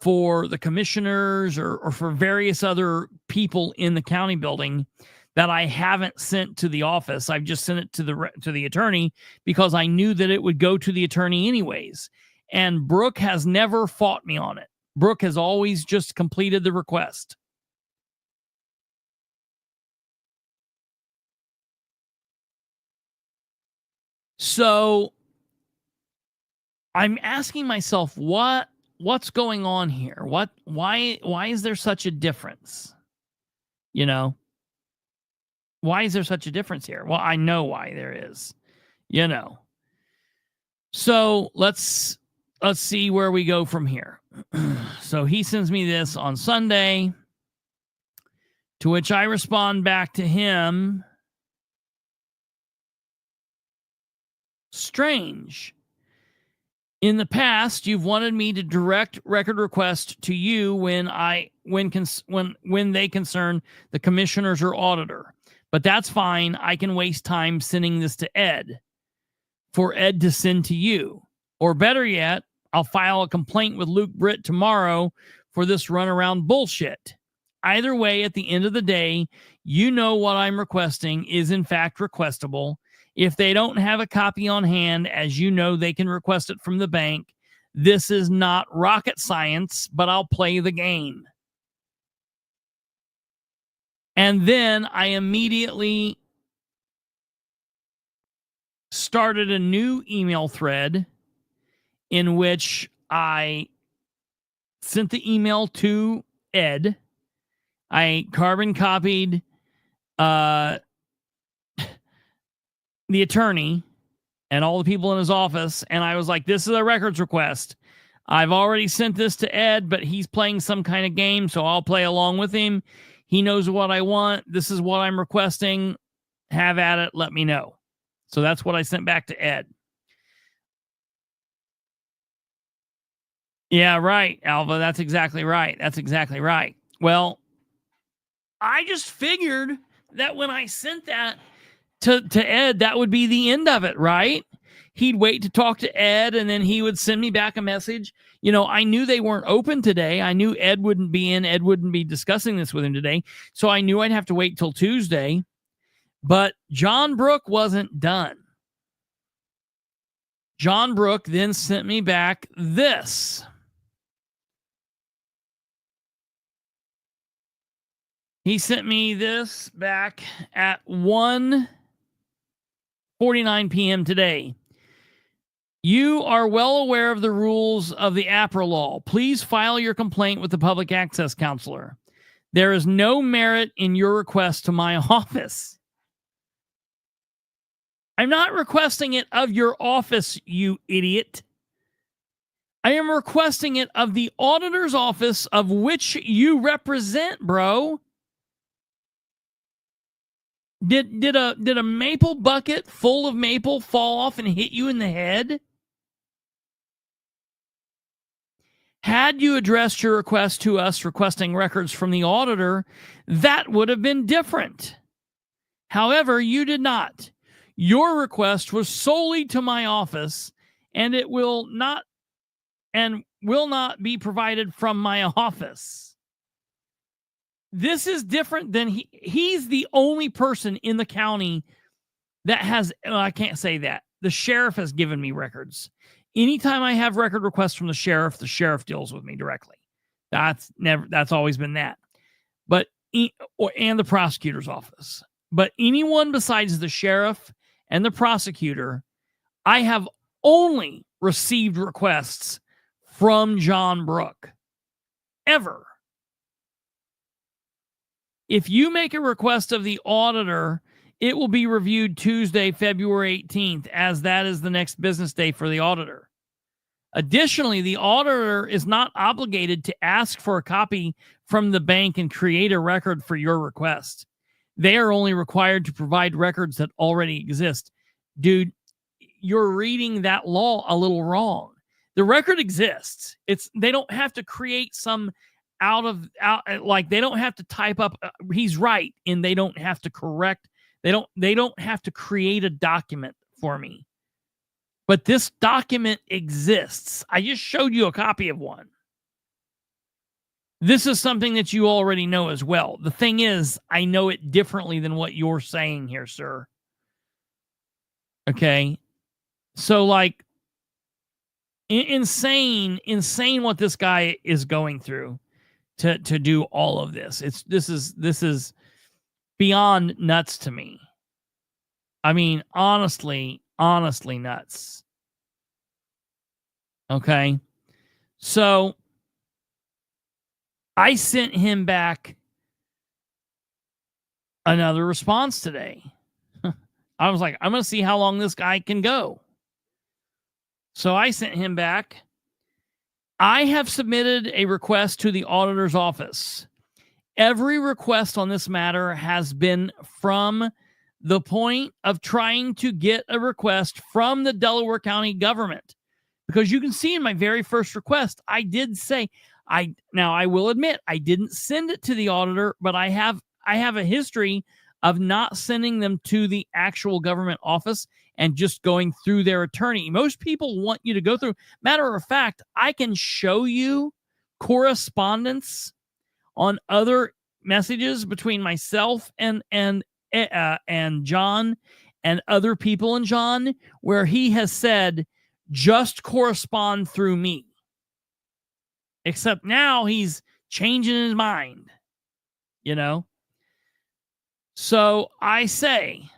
for the commissioners or for various other people in the county building that I haven't sent to the office. I've just sent it to the attorney because I knew that it would go to the attorney anyways. And Brooke has never fought me on it. Brooke has always just completed the request. So I'm asking myself, what's going on here? Why is there such a difference? You know, why is there such a difference here? Well, I know why there is, you know. So let's see where we go from here. So he sends me this on Sunday, to which I respond back to him. Strange. In the past, you've wanted me to direct record request to you when they concern the commissioners or auditor. But that's fine. I can waste time sending this to Ed for Ed to send to you. Or better yet, I'll file a complaint with Luke Britt tomorrow for this runaround bullshit. Either way, at the end of the day, you know what I'm requesting is in fact requestable. If they don't have a copy on hand, as you know, they can request it from the bank. This is not rocket science, but I'll play the game. And then I immediately started a new email thread in which I sent the email to Ed. I carbon copied the attorney and all the people in his office, and I was like, this is a records request. I've already sent this to Ed, but he's playing some kind of game, so I'll play along with him. He knows what I want. This is what I'm requesting. Have at it. Let me know. So that's what I sent back to Ed. Yeah, right, Alva. That's exactly right. That's exactly right. Well, I just figured that when I sent that to Ed, that would be the end of it, right? He'd wait to talk to Ed, and then he would send me back a message. You know, I knew they weren't open today. I knew Ed wouldn't be in. Ed wouldn't be discussing this with him today. So I knew I'd have to wait till Tuesday. But John Brooke wasn't done. John Brooke then sent me back this. He sent me this back at 1:49 p.m. today. You are well aware of the rules of the APRA law. Please file your complaint with the public access counselor. There is no merit in your request to my office. I'm not requesting it of your office, you idiot. I am requesting it of the auditor's office of which you represent, bro. Did a maple bucket full of maple fall off and hit you in the head? Had you addressed your request to us requesting records from the auditor, that would have been different. However, you did not. Your request was solely to my office, and it will not be provided from my office. This is different than he's the only person in the county that has, I can't say that. The sheriff has given me records. Anytime I have record requests from the sheriff deals with me directly. That's always been that. But and the prosecutor's office. But anyone besides the sheriff and the prosecutor, I have only received requests from John Brooke. Ever. If you make a request of the auditor, it will be reviewed Tuesday, February 18th, as that is the next business day for the auditor. Additionally, the auditor is not obligated to ask for a copy from the bank and create a record for your request. They are only required to provide records that already exist. Dude, you're reading that law a little wrong. The record exists. They don't have to create some they don't have to type up he's right, and they don't have to correct. They don't have to create a document for me. But this document exists. I just showed you a copy of one. This is something that you already know as well. The thing is, I know it differently than what you're saying here, sir. Okay? So, like, insane what this guy is going through to do all of this. This is beyond nuts to me. I mean, honestly nuts. Okay? So, I sent him back another response today. I was like, I'm going to see how long this guy can go. So I sent him back. I have submitted a request to the auditor's office. Every request on this matter has been from the point of trying to get a request from the Delaware County government. Because you can see in my very first request, I did say, now I will admit I didn't send it to the auditor, but I have a history of not sending them to the actual government office and just going through their attorney. Most people want you to go through. Matter of fact, I can show you correspondence on other messages between myself and John and other people and John, where he has said, just correspond through me. Except now he's changing his mind, you know? So I say,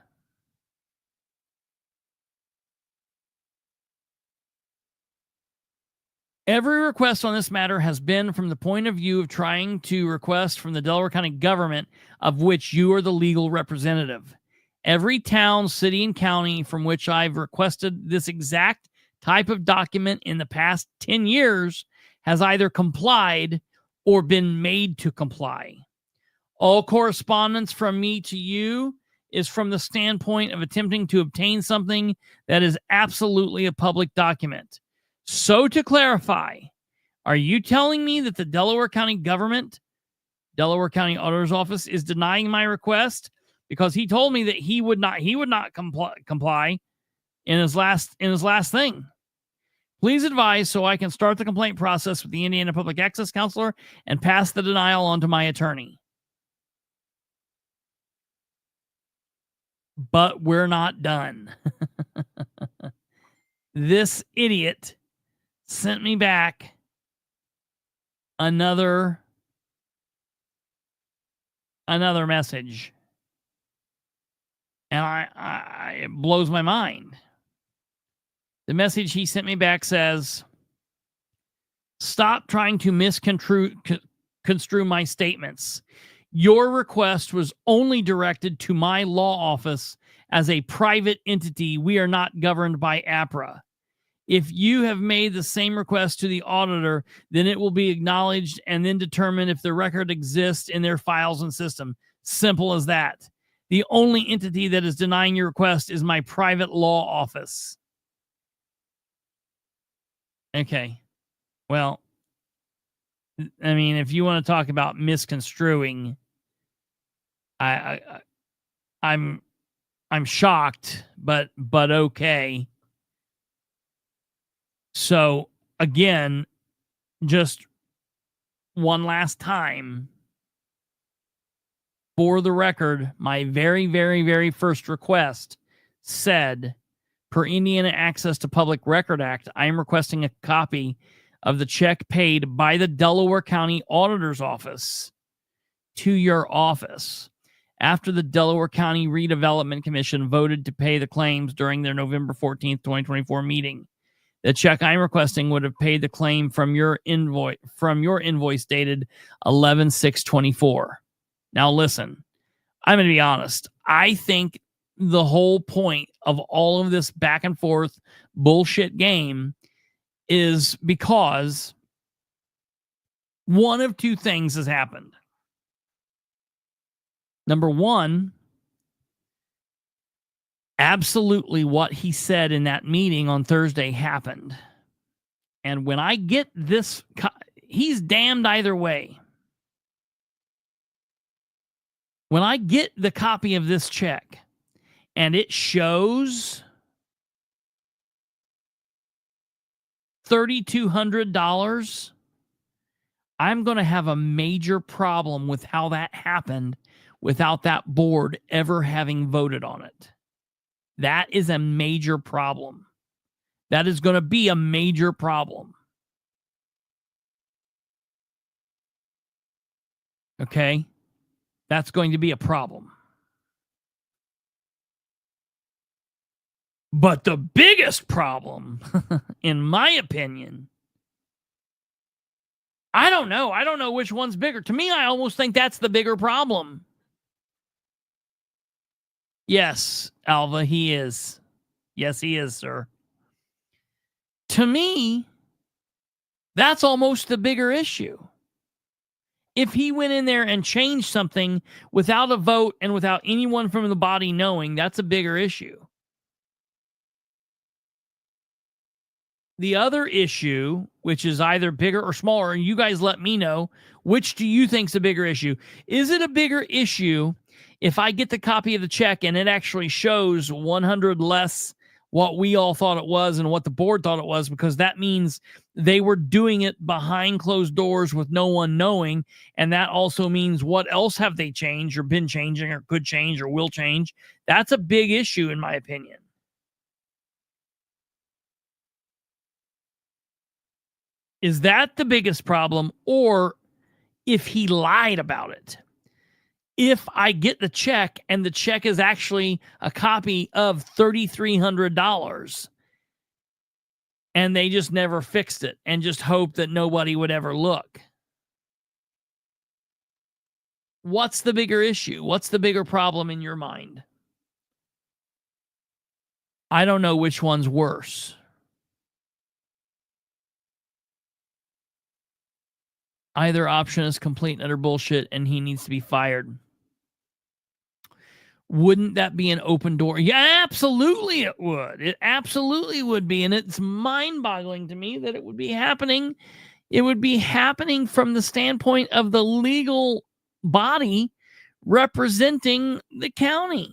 every request on this matter has been from the point of view of trying to request from the Delaware County government, of which you are the legal representative. Every town, city, and county from which I've requested this exact type of document in the past 10 years has either complied or been made to comply. All correspondence from me to you is from the standpoint of attempting to obtain something that is absolutely a public document. So to clarify, are you telling me that the Delaware County government, Delaware County Auditor's Office, is denying my request? Because he told me that he would not comply in his last thing. Please advise so I can start the complaint process with the Indiana Public Access Counselor and pass the denial on to my attorney. But we're not done. This idiot sent me back another message. And it blows my mind. The message he sent me back says, stop trying to misconstrue my statements. Your request was only directed to my law office as a private entity. We are not governed by APRA. If you have made the same request to the auditor, then it will be acknowledged and then determine if the record exists in their files and system. Simple as that. The only entity that is denying your request is my private law office. Okay. Well, I mean, if you want to talk about misconstruing, I'm shocked, but okay. So again, just one last time, for the record, my very, very, very first request said, per Indiana Access to Public Record Act, I am requesting a copy of the check paid by the Delaware County Auditor's Office to your office after the Delaware County Redevelopment Commission voted to pay the claims during their November 14th, 2024 meeting. The check I'm requesting would have paid the claim from your invoice dated 11/6/24. Now listen, I'm going to be honest. I think the whole point of all of this back and forth bullshit game is because one of two things has happened. Number one, absolutely what he said in that meeting on Thursday happened. And when I get this, he's damned either way. When I get the copy of this check and it shows $3,200, I'm going to have a major problem with how that happened without that board ever having voted on it. That is a major problem. That is going to be a major problem. Okay? That's going to be a problem. But the biggest problem, in my opinion, I don't know. I don't know which one's bigger. To me, I almost think that's the bigger problem. Yes, Alva, he is. Yes, he is, sir. To me, that's almost the bigger issue. If he went in there and changed something without a vote and without anyone from the body knowing, that's a bigger issue. The other issue, which is either bigger or smaller, and you guys let me know, which do you think is a bigger issue? Is it a bigger issue if I get the copy of the check and it actually shows 100 less what we all thought it was and what the board thought it was, because that means they were doing it behind closed doors with no one knowing, and that also means what else have they changed or been changing or could change or will change? That's a big issue in my opinion. Is that the biggest problem, or if he lied about it? If I get the check and the check is actually a copy of $3,300 and they just never fixed it and just hoped that nobody would ever look. What's the bigger issue? What's the bigger problem in your mind? I don't know which one's worse. Either option is complete and utter bullshit, and he needs to be fired. Wouldn't that be an open door? Yeah, absolutely it would. It absolutely would be. And it's mind-boggling to me that it would be happening. It would be happening from the standpoint of the legal body representing the county.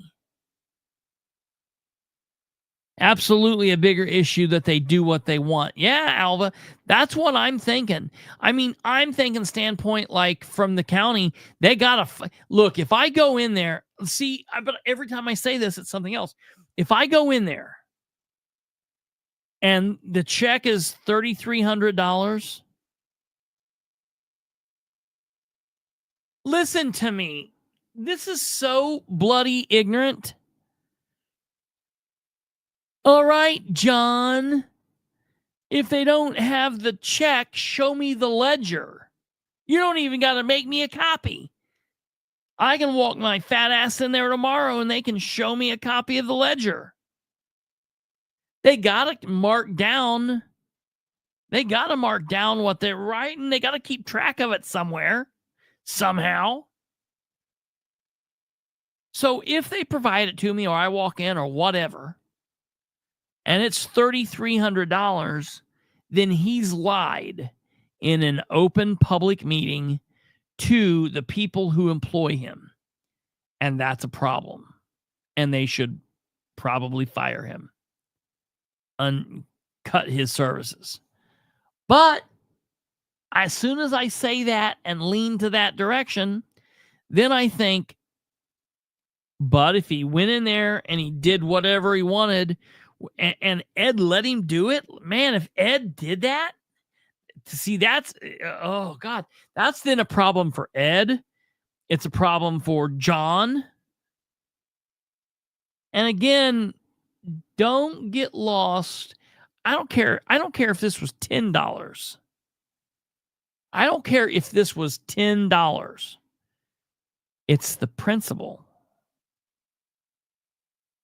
Absolutely a bigger issue that they do what they want. Yeah, Alva, that's what I'm thinking. I mean, I'm thinking standpoint like from the county, they got to look, if I go in there, see, but every time I say this, it's something else. If I go in there and the check is $3,300, listen to me. This is so bloody ignorant. All right, John, if they don't have the check, show me the ledger. You don't even got to make me a copy. I can walk my fat ass in there tomorrow and they can show me a copy of the ledger. They got to mark down. They got to mark down what they're writing. They got to keep track of it somewhere, somehow. So if they provide it to me or I walk in or whatever, and it's $3,300, then he's lied in an open public meeting to the people who employ him. And that's a problem. And they should probably fire him. Cut his services. But as soon as I say that and lean to that direction, then I think, but if he went in there and he did whatever he wanted, and Ed let him do it, man, if Ed did that, see, that's, oh God, that's then a problem for Ed. It's a problem for John. And again, don't get lost. I don't care if this was $10. I don't care if this was $10. It's the principle.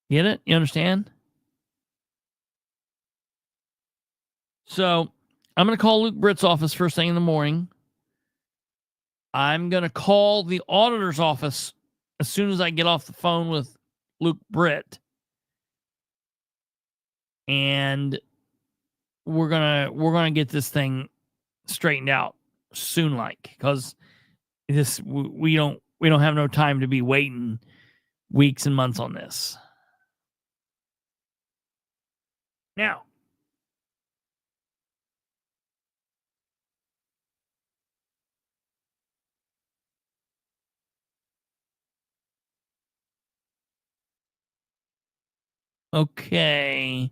Get it? You understand? So I'm going to call Luke Britt's office first thing in the morning. I'm going to call the auditor's office as soon as I get off the phone with Luke Britt. And we're gonna get this thing straightened out soon, because we don't have no time to be waiting weeks and months on this. Now, okay,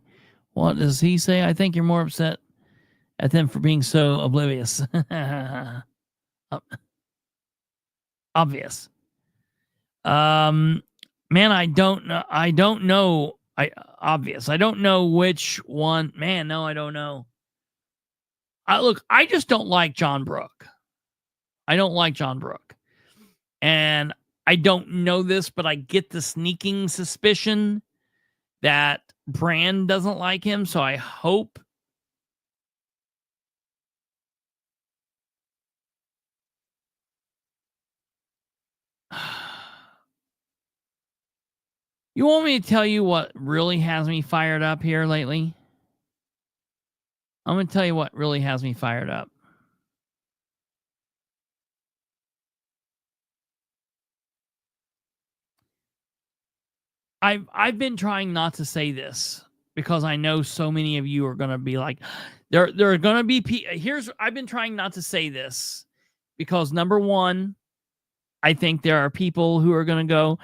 what does he say? I think you're more upset at them for being so oblivious. Obvious. Man, I don't know. Obvious. I don't know which one. Man, no, I don't know. I just don't like John Brooke. I don't like John Brooke. And I don't know this, but I get the sneaking suspicion that Brand doesn't like him. So I hope you want me to tell you what really has me fired up here lately? I'm going to tell you what really has me fired up. I've been trying not to say this because I know so many of you are going to be like, there are going to be I've been trying not to say this because, number one, I think there are people who are going to go,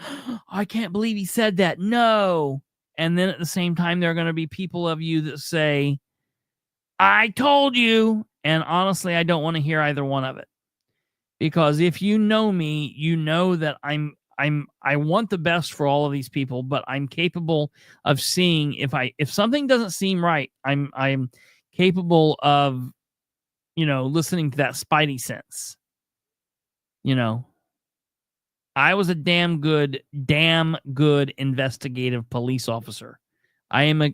I can't believe he said that. No. And then at the same time, there are going to be people of you that say, I told you. And honestly, I don't want to hear either one of it. Because if you know me, you know that I want the best for all of these people, but I'm capable of seeing if something doesn't seem right, I'm capable of, listening to that spidey sense. I was a damn good investigative police officer. I am a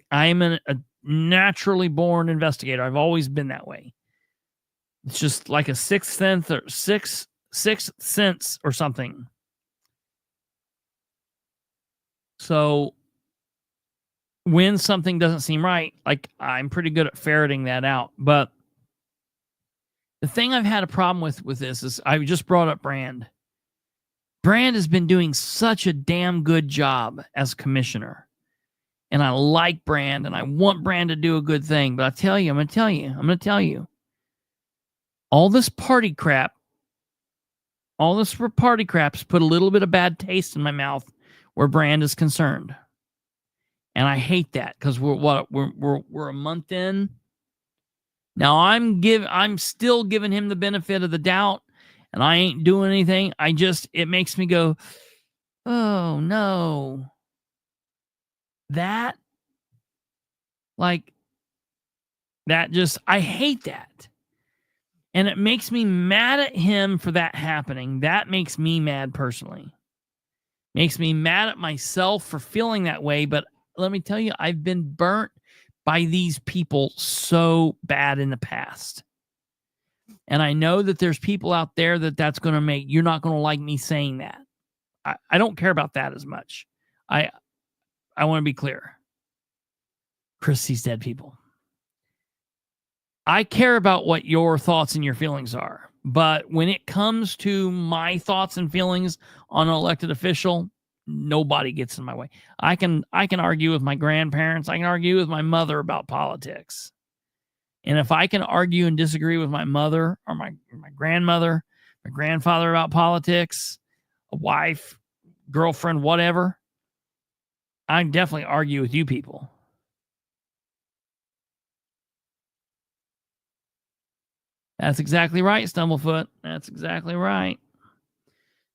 naturally born investigator. I've always been that way. It's just like a sixth sense or something. So when something doesn't seem right, I'm pretty good at ferreting that out. But the thing I've had a problem with this is I just brought up Brand. Brand has been doing such a damn good job as commissioner. And I like Brand and I want Brand to do a good thing. But I'm going to tell you. All this party crap's put a little bit of bad taste in my mouth where Brand is concerned. And I hate that because we're a month in. Now I'm still giving him the benefit of the doubt and I ain't doing anything. It makes me go, oh no. I hate that. And it makes me mad at him for that happening. That makes me mad personally. Makes me mad at myself for feeling that way. But let me tell you, I've been burnt by these people so bad in the past. And I know that there's people out there that's going to you're not going to like me saying that. I don't care about that as much. I want to be clear. Chris sees dead people. I care about what your thoughts and your feelings are. But when it comes to my thoughts and feelings on an elected official, nobody gets in my way. I can argue with my grandparents. I can argue with my mother about politics. And if I can argue and disagree with my mother or my grandmother, my grandfather about politics, a wife, girlfriend, whatever, I can definitely argue with you people. That's exactly right, Stumblefoot. That's exactly right.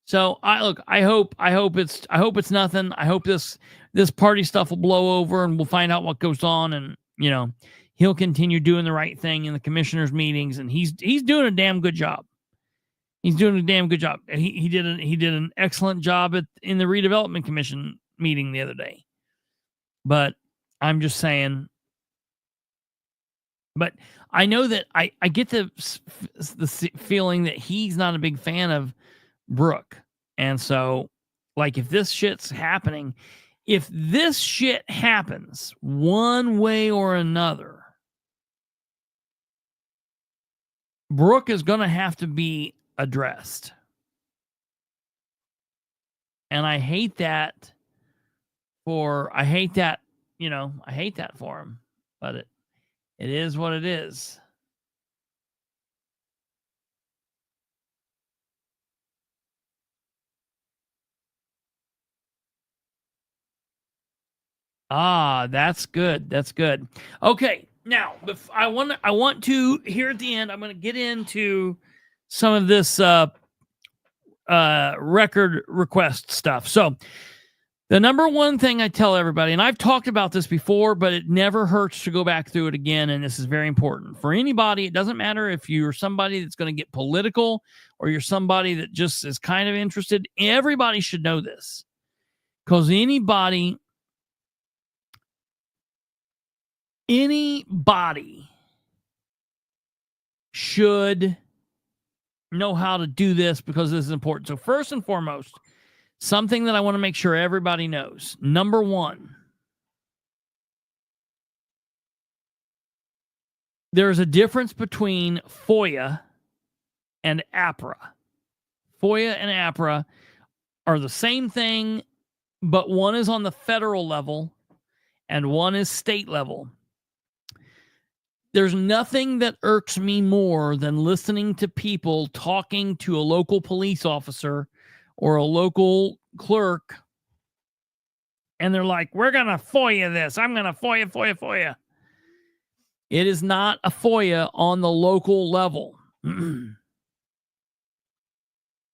So I hope it's nothing. I hope this party stuff will blow over and we'll find out what goes on, and he'll continue doing the right thing in the commissioners' meetings, and he's doing a damn good job. He's doing a damn good job. And he did an excellent job in the redevelopment commission meeting the other day. But I'm just saying. But I know that I get the feeling that he's not a big fan of Brooke. And so, if this shit's happening, if this shit happens one way or another, Brooke is going to have to be addressed. And I hate that for him, but it is what it is. Ah, that's good. That's good. Okay. Now, I want to here at the end, I'm going to get into some of this record request stuff. So, the number one thing I tell everybody, and I've talked about this before, but it never hurts to go back through it again. And this is very important for anybody. It doesn't matter if you're somebody that's going to get political or you're somebody that just is kind of interested. Everybody should know this, because anybody should know how to do this, because this is important. So first and foremost, something that I want to make sure everybody knows. Number one, there's a difference between FOIA and APRA. FOIA and APRA are the same thing, but one is on the federal level and one is state level. There's nothing that irks me more than listening to people talking to a local police officer or a local clerk, and they're like, we're going to FOIA this. I'm going to FOIA. It is not a FOIA on the local level. In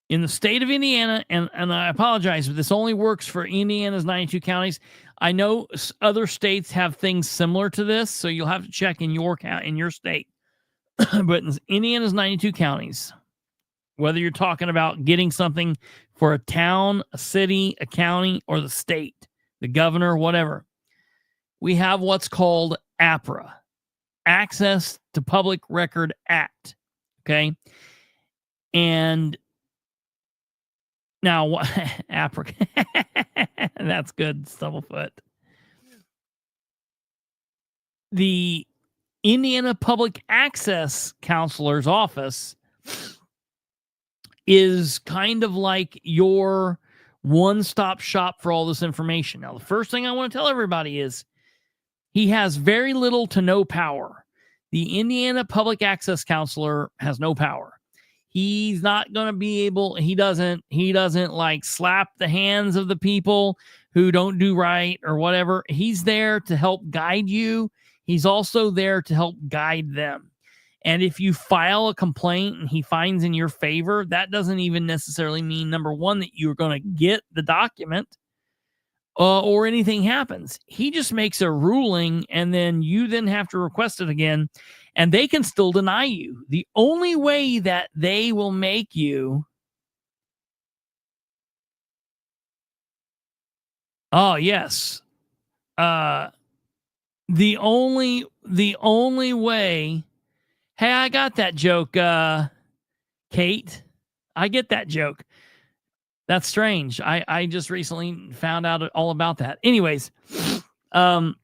the state of Indiana, and I apologize, but this only works for Indiana's 92 counties. I know other states have things similar to this, so you'll have to check in your state. But in Indiana's 92 counties, whether you're talking about getting something for a town, a city, a county, or the state, the governor, whatever, we have what's called APRA, Access to Public Record Act. Okay. And now, APRA, that's good, Stubblefoot. The Indiana Public Access Counselor's Office is kind of like your one-stop shop for all this information. Now, the first thing I want to tell everybody is he has very little to no power. The Indiana Public Access Counselor has no power. He's not going to be able, he doesn't like slap the hands of the people who don't do right or whatever. He's there to help guide you. He's also there to help guide them. And if you file a complaint and he finds in your favor, that doesn't even necessarily mean, number one, that you're going to get the document or anything happens. He just makes a ruling, and then you then have to request it again, and they can still deny you. The only way that they will make you... Oh, yes. The only way... Hey, I got that joke, Kate. I get that joke. That's strange. I just recently found out all about that. Anyways, the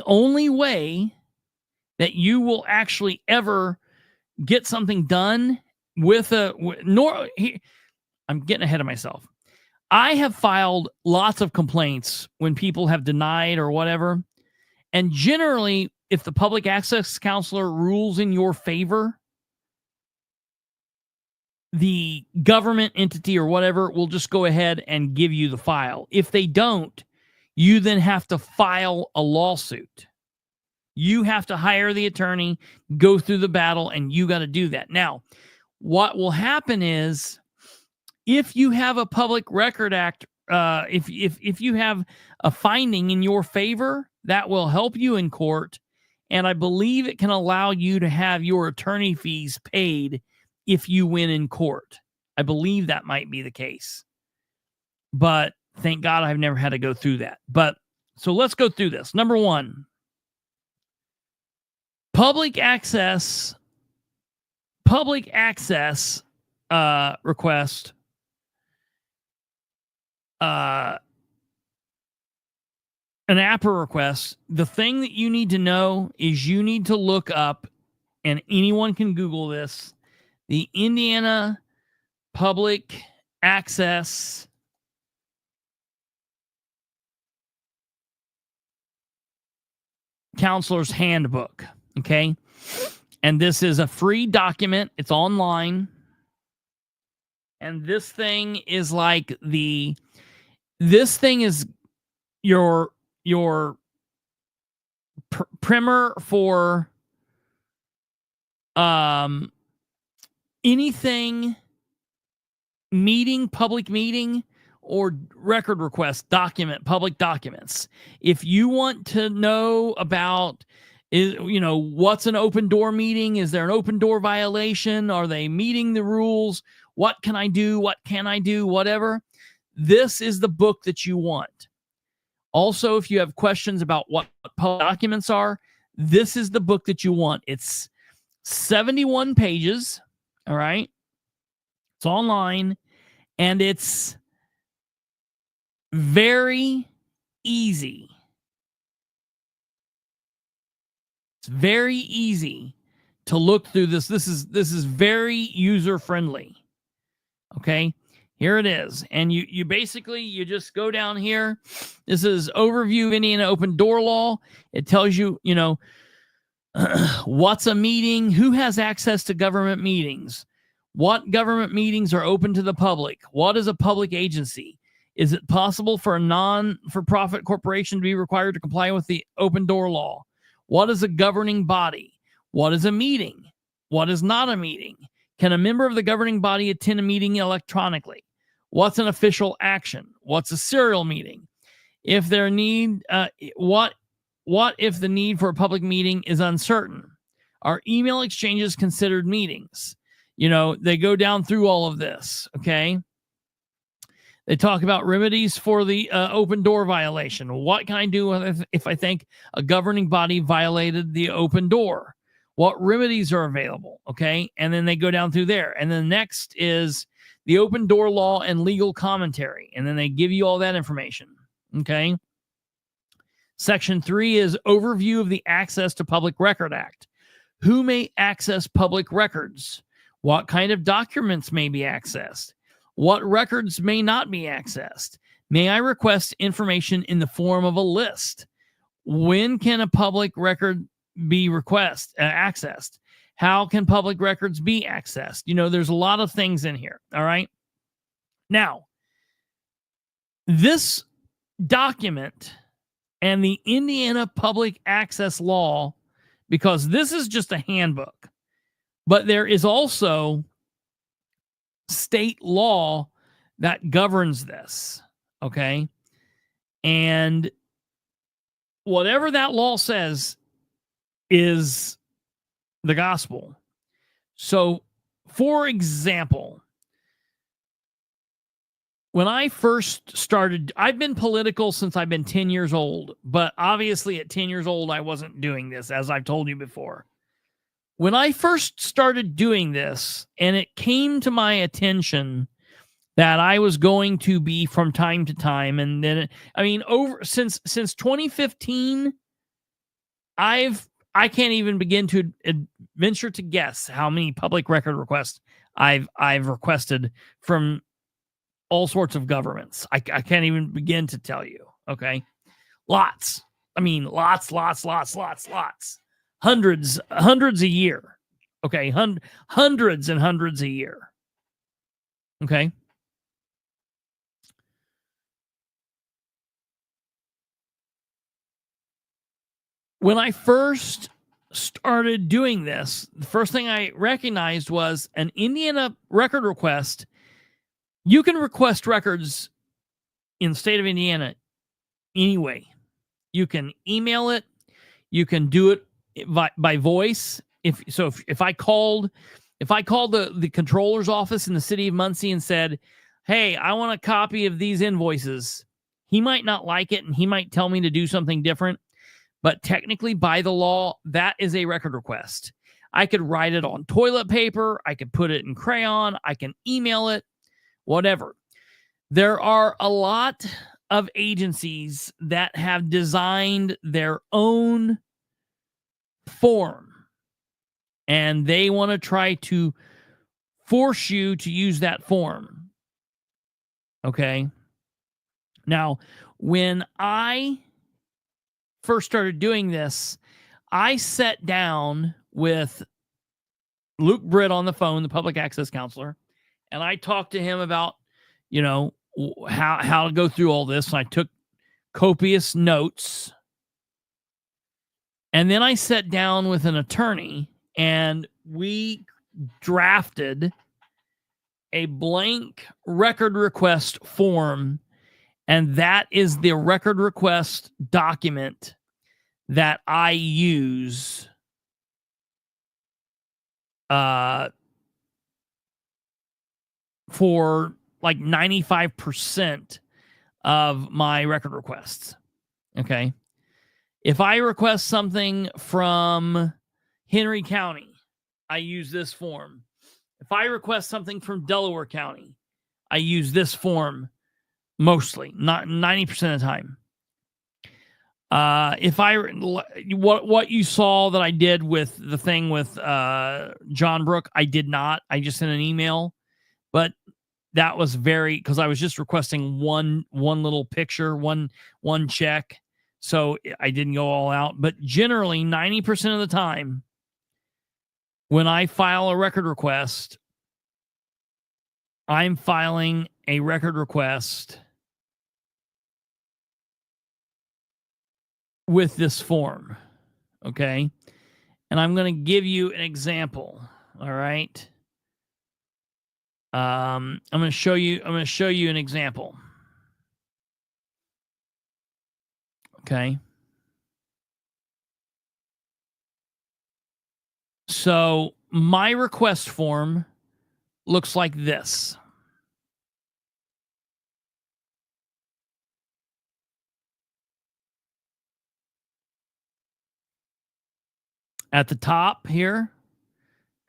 only way that you will actually ever get something done I'm getting ahead of myself. I have filed lots of complaints when people have denied or whatever. And generally, if the public access counselor rules in your favor, the government entity or whatever will just go ahead and give you the file. If they don't, you then have to file a lawsuit. You have to hire the attorney, go through the battle, and you got to do that. Now, what will happen is, if you have a Public Record Act, if you have a finding in your favor, that will help you in court, and I believe it can allow you to have your attorney fees paid if you win in court. I believe that might be the case. But thank God I've never had to go through that. But so let's go through this. Number one, public access request. An APRA request. The thing that you need to know is you need to look up and anyone can Google this, the Indiana Public Access Counselor's Handbook. Okay. And this is a free document. It's online. And this thing is like this thing is your primer for anything public meeting, or record request document, public documents. If you want to know about, what's an open door meeting? Is there an open door violation? Are they meeting the rules? What can I do? What can I do? Whatever. This is the book that you want. Also, if you have questions about what public documents are, this is the book that you want. It's 71 pages. All right. It's online, and it's very easy. It's very easy to look through this. This is very user friendly. Okay, here it is. And you basically, you just go down here. This is overview of Indiana open door law. It tells you, what's a meeting, who has access to government meetings, what government meetings are open to the public, what is a public agency, is it possible for a non-for-profit corporation to be required to comply with the open door law, what is a governing body, what is a meeting, what is not a meeting, can a member of the governing body attend a meeting electronically, what's an official action, what's a serial meeting, if there need what if the need for a public meeting is uncertain, are email exchanges considered meetings? They go down through all of this. Okay, they talk about remedies for the open door violation. What can I do if I think a governing body violated the open door? What remedies are available? Okay, and then they go down through there. And then next is the open door law and legal commentary, and then they give you all that information. Okay. Section 3 is overview of the Access to Public Record Act. Who may access public records? What kind of documents may be accessed? What records may not be accessed? May I request information in the form of a list? When can a public record be accessed? How can public records be accessed? There's a lot of things in here. All right. Now, this document and the Indiana Public Access Law, because this is just a handbook, but there is also state law that governs this. Okay. And whatever that law says is the gospel. So, for example, when I first started, I've been political since I've been 10 years old, but obviously at 10 years old, I wasn't doing this, as I've told you before. When I first started doing this, and it came to my attention that I was going to be from time to time, and then, since 2015, I can't even begin to venture to guess how many public record requests I've requested from all sorts of governments. I can't even begin to tell you. Okay. Lots. Lots. Hundreds a year. Okay. Hundreds and hundreds a year. Okay. When I first started doing this, the first thing I recognized was an Indiana record request. You can request records in the state of Indiana anyway. You can email it. You can do it by voice. If I called the controller's office in the city of Muncie and said, "Hey, I want a copy of these invoices," he might not like it and he might tell me to do something different. But technically, by the law, that is a record request. I could write it on toilet paper. I could put it in crayon. I can email it, whatever. There are a lot of agencies that have designed their own form. and they want to try to force you to use that form. Okay. Now, when I first started doing this, I sat down with Luke Britt on the phone, the public access counselor, and I talked to him about, how to go through all this. And I took copious notes. And then I sat down with an attorney and we drafted a blank record request form. And that is the record request document that I use for like 95% of my record requests. Okay. If I request something from Henry County, I use this form. If I request something from Delaware County, I use this form mostly, not 90% of the time. What you saw that I did with the thing with John Brooke, I did not. I just sent an email, but that was because I was just requesting one little picture, one check. So I didn't go all out, but generally 90% of the time when I file a record request, I'm filing a record request with this form. Okay. And I'm going to give you an example. All right. I'm going to show you an example. Okay. So my request form looks like this. At the top here,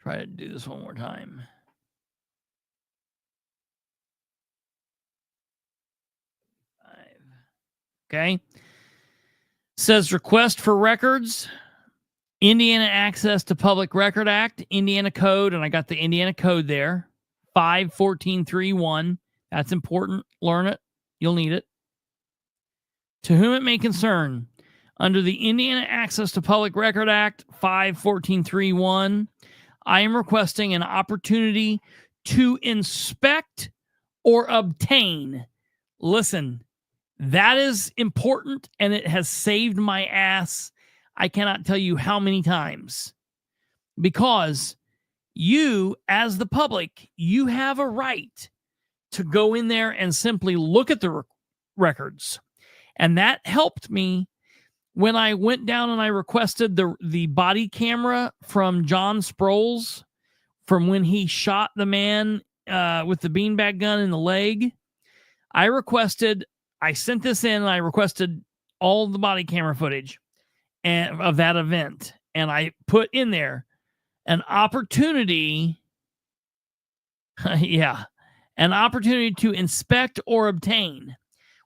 try to do this one more time. Okay. Says request for records, Indiana Access to Public Record Act, Indiana Code, and I got the Indiana Code there, 51431. That's important. Learn it. You'll need it. To whom it may concern, under the Indiana Access to Public Record Act, 51431, I am requesting an opportunity to inspect or obtain. Listen, that is important, and it has saved my ass. I cannot tell you how many times. Because you, as the public, you have a right to go in there and simply look at the records. And that helped me when I went down and I requested the body camera from John Sproles from when he shot the man with the beanbag gun in the leg. I sent this in and I requested all the body camera footage of that event. And I put in there an opportunity. An opportunity to inspect or obtain.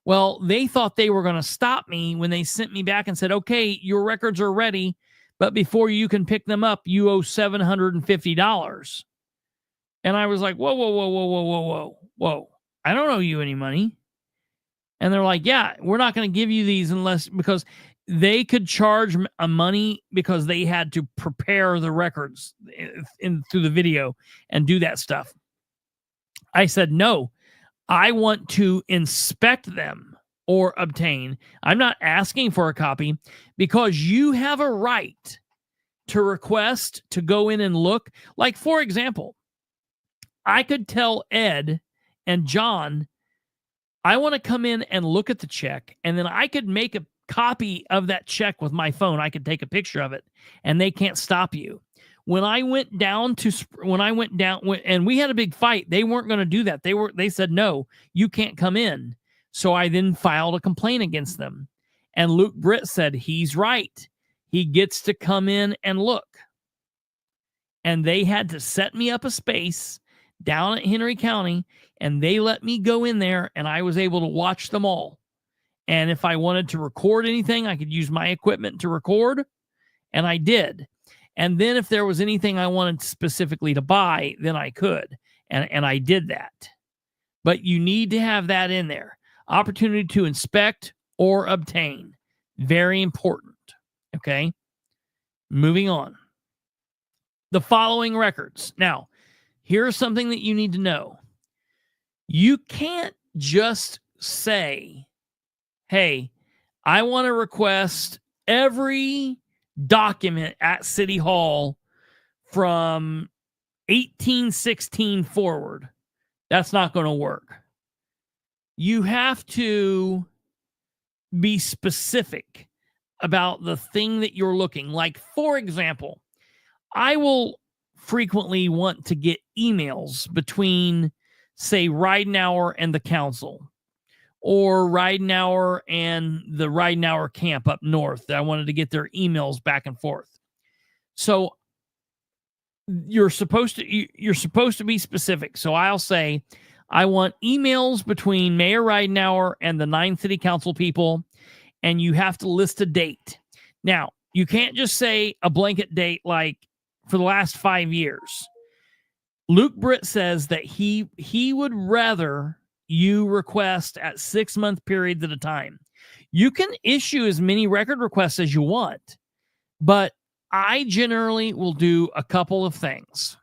Well, they thought they were going to stop me when they sent me back and said, okay, your records are ready, but before you can pick them up, you owe $750. And I was like, whoa. I don't owe you any money. And they're like, yeah, we're not going to give you these because they could charge a money because they had to prepare the records through the video and do that stuff. I said, no, I want to inspect them or obtain. I'm not asking for a copy because you have a right to request to go in and look. Like, for example, I could tell Ed and John, I want to come in and look at the check, and then I could make a copy of that check with my phone. I could take a picture of it, and they can't stop you. When I went down and we had a big fight, they weren't going to do that. They said, no, you can't come in. So I then filed a complaint against them. And Luke Britt said, he's right. He gets to come in and look. And they had to set me up a space down at Henry County, and they let me go in there, and I was able to watch them all. And if I wanted to record anything, I could use my equipment to record, and I did. And then if there was anything I wanted specifically to buy, then I could. And I did that. But you need to have that in there. Opportunity to inspect or obtain. Very important. Okay. Moving on. The following records. Now, here's something that you need to know. You can't just say, hey, I want to request every document at City Hall from 1816 forward. That's not going to work. You have to be specific about the thing that you're looking. Like, for example, I will frequently want to get emails between, say, Ridenauer and the council, or Ridenauer and the Ridenauer camp up north. I wanted to get their emails back and forth. So you're supposed to be specific. So I'll say, I want emails between Mayor Ridenauer and the 9 city council people, and you have to list a date. Now, you can't just say a blanket date like for the last 5 years. Luke Britt says that he would rather you request at 6-month periods at a time. You can issue as many record requests as you want, but I generally will do a couple of things.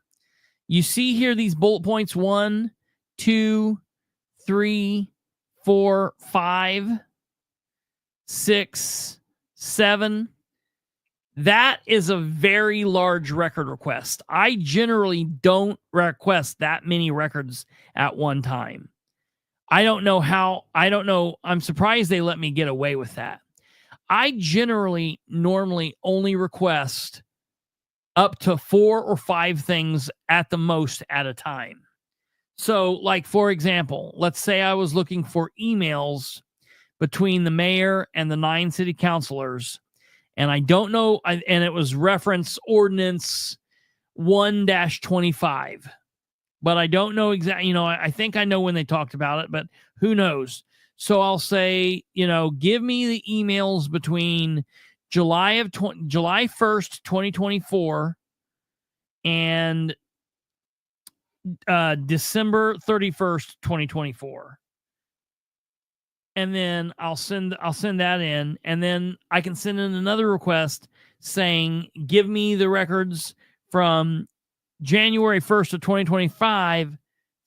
You see here these bullet points: 1, 2, 3, 4, 5, 6, 7. That is a very large record request. I generally don't request that many records at one time. I don't know. I'm surprised they let me get away with that. I normally only request up to 4 or 5 things at the most at a time. So, like, for example, let's say I was looking for emails between the mayor and the 9 city councilors, and I don't know, and it was reference ordinance 1-25, but I don't know exactly, I think I know when they talked about it, but who knows? So I'll say, give me the emails between July 1st, 2024 and December 31st, 2024. And then I'll send that in, and then I can send in another request saying, give me the records from January 1st of 2025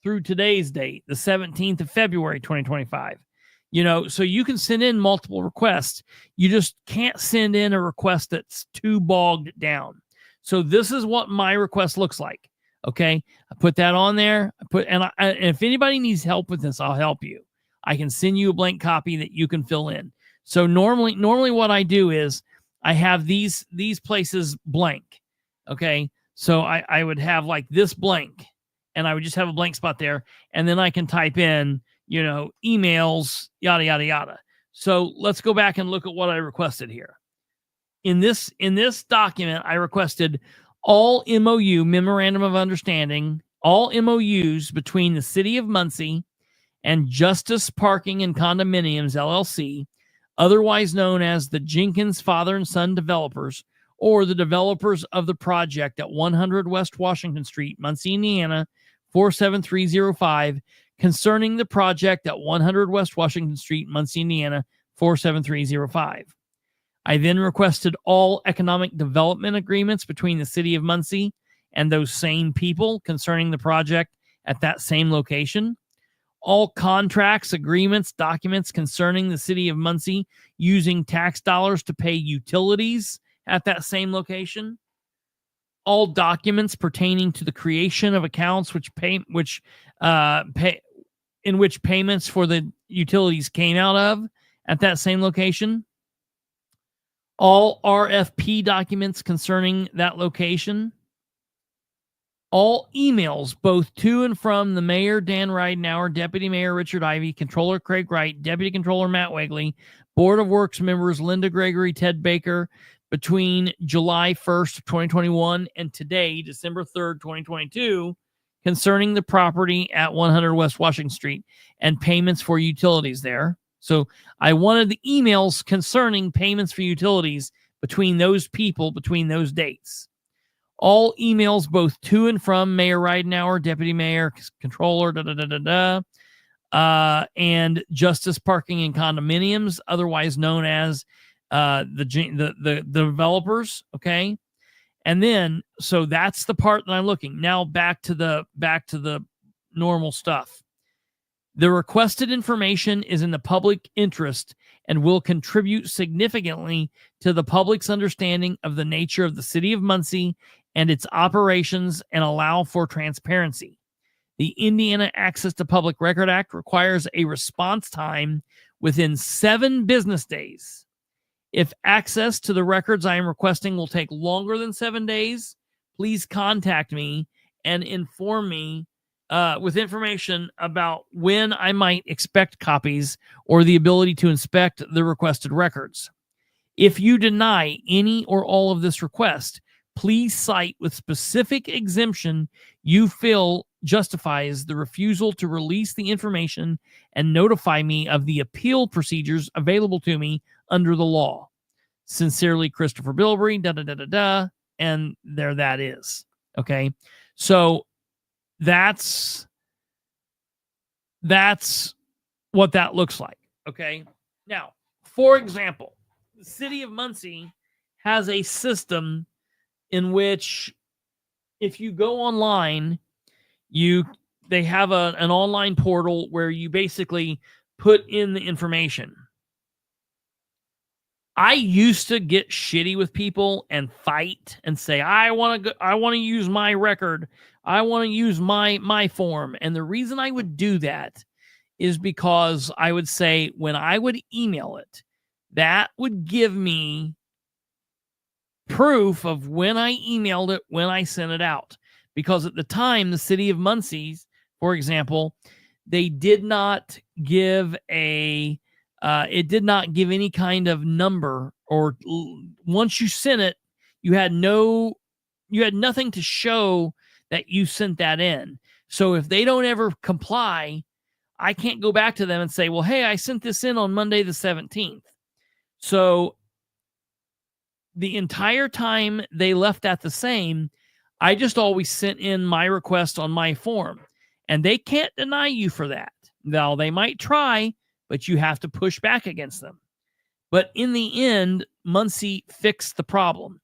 through today's date, the 17th of February, 2025. So you can send in multiple requests. You just can't send in a request that's too bogged down. So this is what my request looks like. Okay. I put that on there. And if anybody needs help with this, I'll help you. I can send you a blank copy that you can fill in. So normally what I do is I have these places blank. Okay. So I would have like this blank, and I would just have a blank spot there. And then I can type in, emails, yada, yada, yada. So let's go back and look at what I requested here. In this document, I requested all MOU, Memorandum of Understanding, all MOUs between the City of Muncie and Justice Parking and Condominiums, LLC, otherwise known as the Jenkins Father and Son Developers, or the developers of the project at 100 West Washington Street, Muncie, Indiana, 47305, concerning the project at 100 West Washington Street, Muncie, Indiana, 47305. I then requested all economic development agreements between the City of Muncie and those same people concerning the project at that same location. All contracts, agreements, documents concerning the City of Muncie using tax dollars to pay utilities at that same location. All documents pertaining to the creation of accounts in which payments for the utilities came out of at that same location. All RFP documents concerning that location. All emails, both to and from the Mayor Dan Ridenauer, Deputy Mayor Richard Ivey, Controller Craig Wright, Deputy Controller Matt Wegley, Board of Works members Linda Gregory, Ted Baker, between July 1st, 2021 and today, December 3rd, 2022, concerning the property at 100 West Washington Street and payments for utilities there. So I wanted the emails concerning payments for utilities between those people, between those dates. All emails, both to and from Mayor Ridenhour, Deputy Mayor, Controller, and Justice Parking and Condominiums, otherwise known as the developers. Okay, and then so that's the part that I'm looking now. Back to the normal stuff. The requested information is in the public interest and will contribute significantly to the public's understanding of the nature of the city of Muncie and its operations and allow for transparency. The Indiana Access to Public Record Act requires a response time within 7 business days. If access to the records I am requesting will take longer than 7 days, please contact me and inform me with information about when I might expect copies or the ability to inspect the requested records. If you deny any or all of this request, please cite with specific exemption you feel justifies the refusal to release the information and notify me of the appeal procedures available to me under the law. Sincerely, Kristopher Bilbrey, and there that is. Okay, so that's what that looks like. Okay, now, for example, the city of Muncie has a system in which if you go online, they have an online portal where you basically put in the information. I used to get shitty with people and fight and say, I want to use my record. I want to use my form. And the reason I would do that is because I would say when I would email it, that would give me proof of when I emailed it, when I sent it out. Because at the time, the city of Muncie, for example, they did not give it did not give any kind of number, or once you sent it, you had nothing to show that you sent that in. So if they don't ever comply, I can't go back to them and say, well, hey, I sent this in on Monday the 17th. So the entire time they left that the same, I just always sent in my request on my form, and they can't deny you for that. Now, they might try, but you have to push back against them. But in the end, Muncie fixed the problem.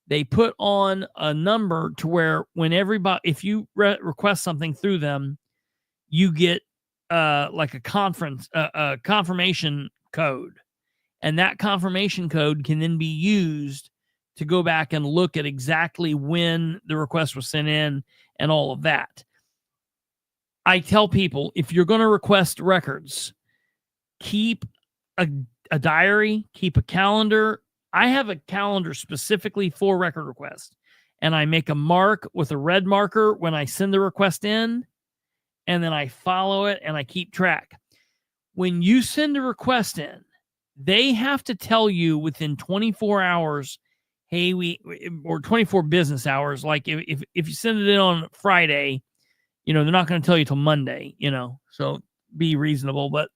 They put on a number to where when if you request something through them, you get like a confirmation code. And that confirmation code can then be used to go back and look at exactly when the request was sent in and all of that. I tell people, if you're going to request records, keep a diary, keep a calendar. I have a calendar specifically for record requests, and I make a mark with a red marker when I send the request in, and then I follow it and I keep track. When you send a request in, they have to tell you within 24 hours, hey, or 24 business hours. Like if you send it in on Friday, they're not going to tell you till Monday, so be reasonable, but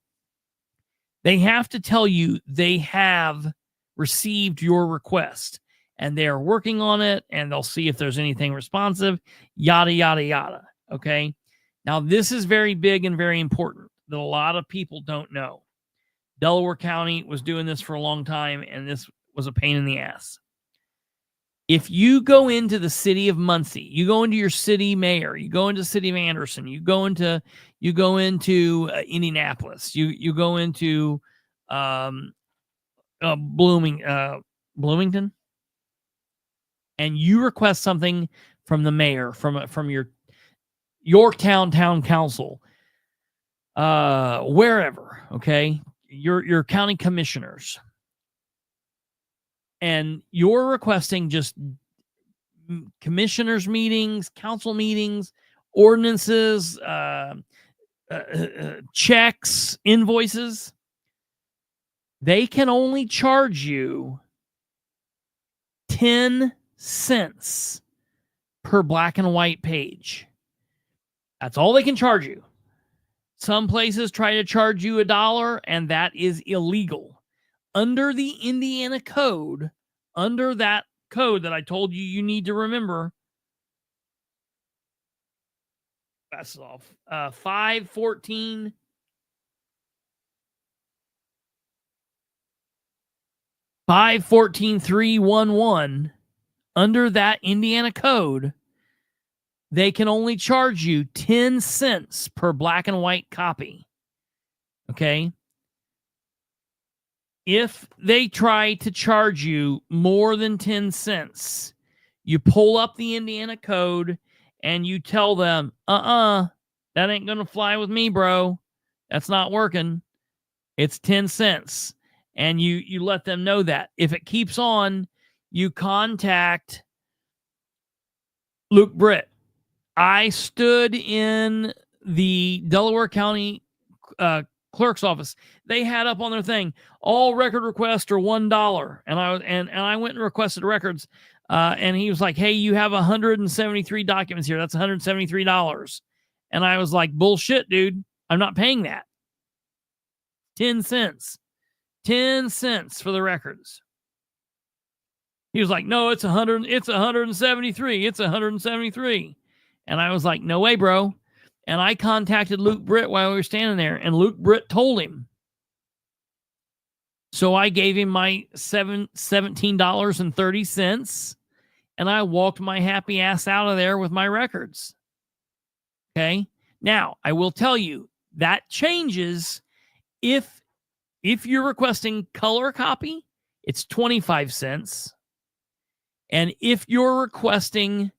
they have to tell you they have received your request and they are working on it, and they'll see if there's anything responsive, yada, yada, yada. Okay. Now, this is very big and very important that a lot of people don't know. Delaware County was doing this for a long time, and this was a pain in the ass. If you go into the city of Muncie, you go into your city mayor, you go into the city of Anderson, you go into Indianapolis, you go into Bloomington, and you request something from the mayor, from your Yorktown Town Council, wherever, okay, your county commissioners, and you're requesting just commissioners meetings, council meetings, ordinances, checks, invoices, they can only charge you 10 cents per black and white page. That's all they can charge you. Some places try to charge you $1, and that is illegal. Under the Indiana code, under that code that I told you need to remember, Glasses off. 514. $514,311 under that Indiana code, they can only charge you 10 cents per black and white copy. Okay? If they try to charge you more than 10 cents, you pull up the Indiana code and you tell them, that ain't going to fly with me, bro. That's not working. It's 10 cents. And you let them know that. If it keeps on, you contact Luke Britt. I stood in the Delaware County clerk's office. They had up on their thing, all record requests are $1. And I went and requested records. And he was like, hey, you have 173 documents here. That's $173. And I was like, bullshit, dude. I'm not paying that. 10 cents. 10 cents for the records. He was like, no, it's 173. It's 173. And I was like, no way, bro. And I contacted Luke Britt while we were standing there, and Luke Britt told him. So I gave him my $17.30, and I walked my happy ass out of there with my records. Okay? Now, I will tell you, that changes if you're requesting color copy, it's 25 cents. And if you're requesting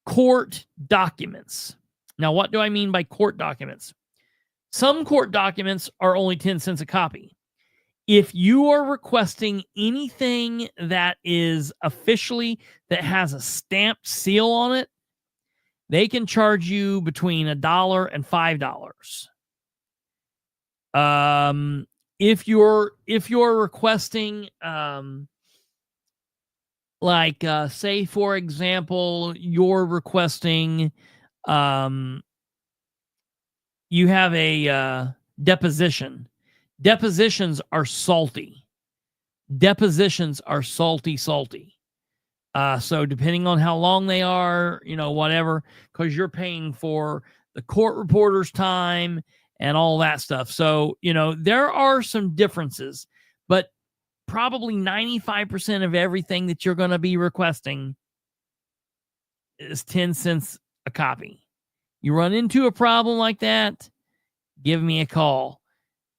court documents. Now, what do I mean by court documents? Some court documents are only 10 cents a copy. If you are requesting anything that is officially, that has a stamped seal on it, they can charge you between $1 and $5. If you're requesting, say for example, you're requesting, you have a deposition. Depositions are salty. Salty. So depending on how long they are, whatever, because you're paying for the court reporter's time and all that stuff. So, there are some differences, but probably 95% of everything that you're going to be requesting is 10 cents a copy. You run into a problem like that, give me a call.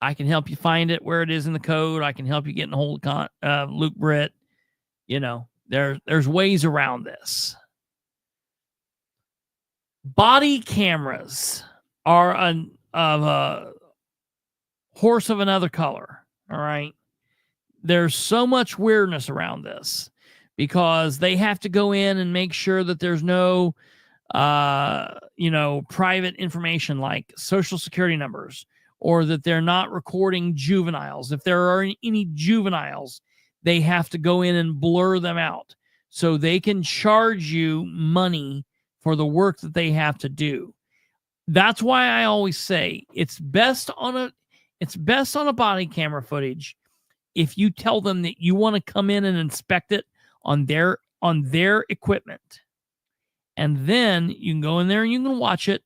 I can help you find it where it is in the code. I can help you get in a hold of Luke Britt. There's ways around this. Body cameras are of a horse of another color. All right. There's so much weirdness around this because they have to go in and make sure that there's no, private information like social security numbers, or that they're not recording juveniles. If there are any juveniles, they have to go in and blur them out so they can charge you money for the work that they have to do. That's why I always say it's best on a body camera footage if you tell them that you want to come in and inspect it on their equipment. And then you can go in there and you can watch it.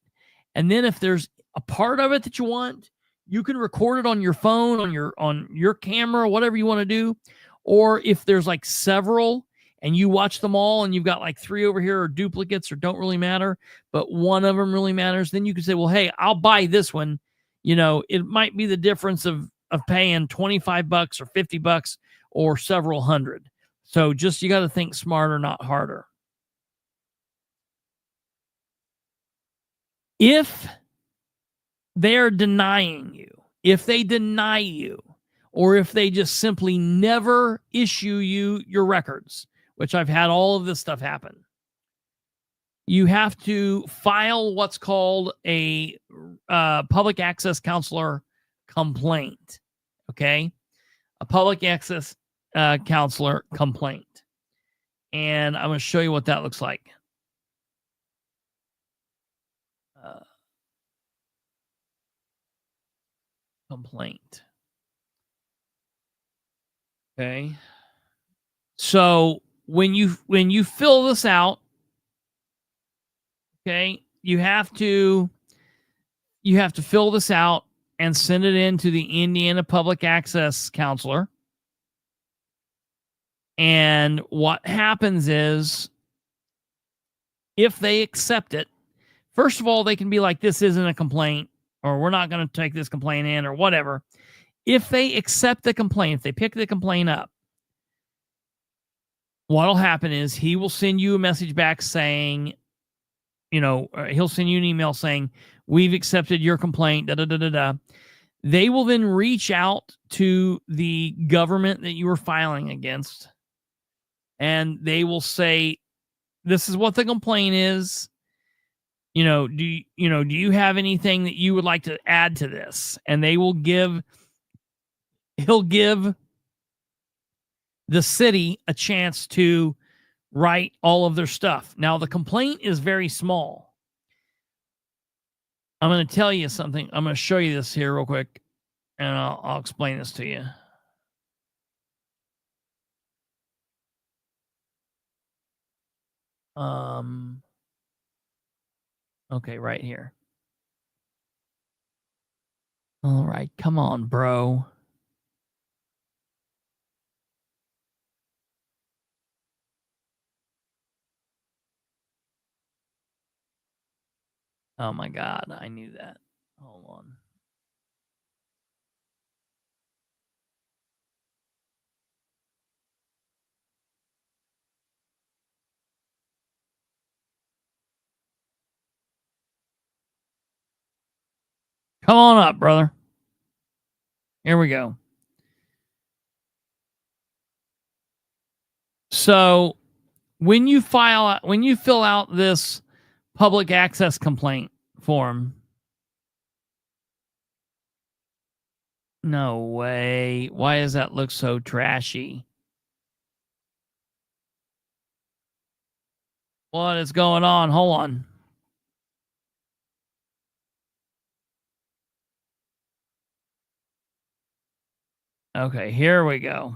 And then if there's a part of it that you want, you can record it on your phone, on your camera, whatever you want to do. Or if there's like several and you watch them all and you've got like 3 over here or duplicates or don't really matter, but one of them really matters, then you can say, well, hey, I'll buy this one. It might be the difference of paying $25 or $50 or several hundred. So just, you got to think smarter, not harder. If they're denying you, if they deny you, or if they just simply never issue you your records, which I've had all of this stuff happen, you have to file what's called a public access counselor complaint. Okay? A public access counselor complaint. And I'm going to show you what that looks like. Complaint. Okay. So when you fill this out, okay, you have to fill this out and send it in to the Indiana Public Access Counselor. And what happens is, if they accept it, first of all, they can be like, this isn't a complaint, or we're not going to take this complaint in, or whatever. If they accept the complaint, if they pick the complaint up, what'll happen is he will send you a message back saying, he'll send you an email saying, we've accepted your complaint, da-da-da-da-da. They will then reach out to the government that you were filing against, and they will say, this is what the complaint is. Do you have anything that you would like to add to this? And he'll give the city a chance to write all of their stuff. Now, the complaint is very small. I'm going to tell you something. I'm going to show you this here real quick, and I'll explain this to you. Okay, right here. All right, come on, bro. Oh my God, I knew that. Hold on. Come on up, brother. Here we go. So when you fill out this public access complaint form, no way. Why does that look so trashy? What is going on? Hold on. Okay, here we go.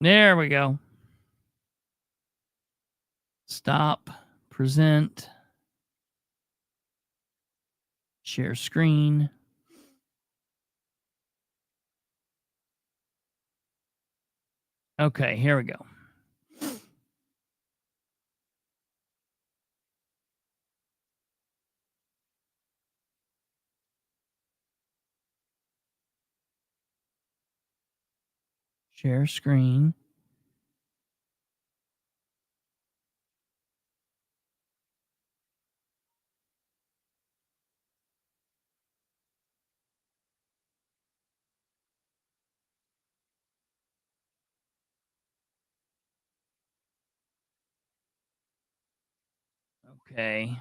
There we go. Stop. Present. Share screen. Okay, here we go. Share screen. Okay.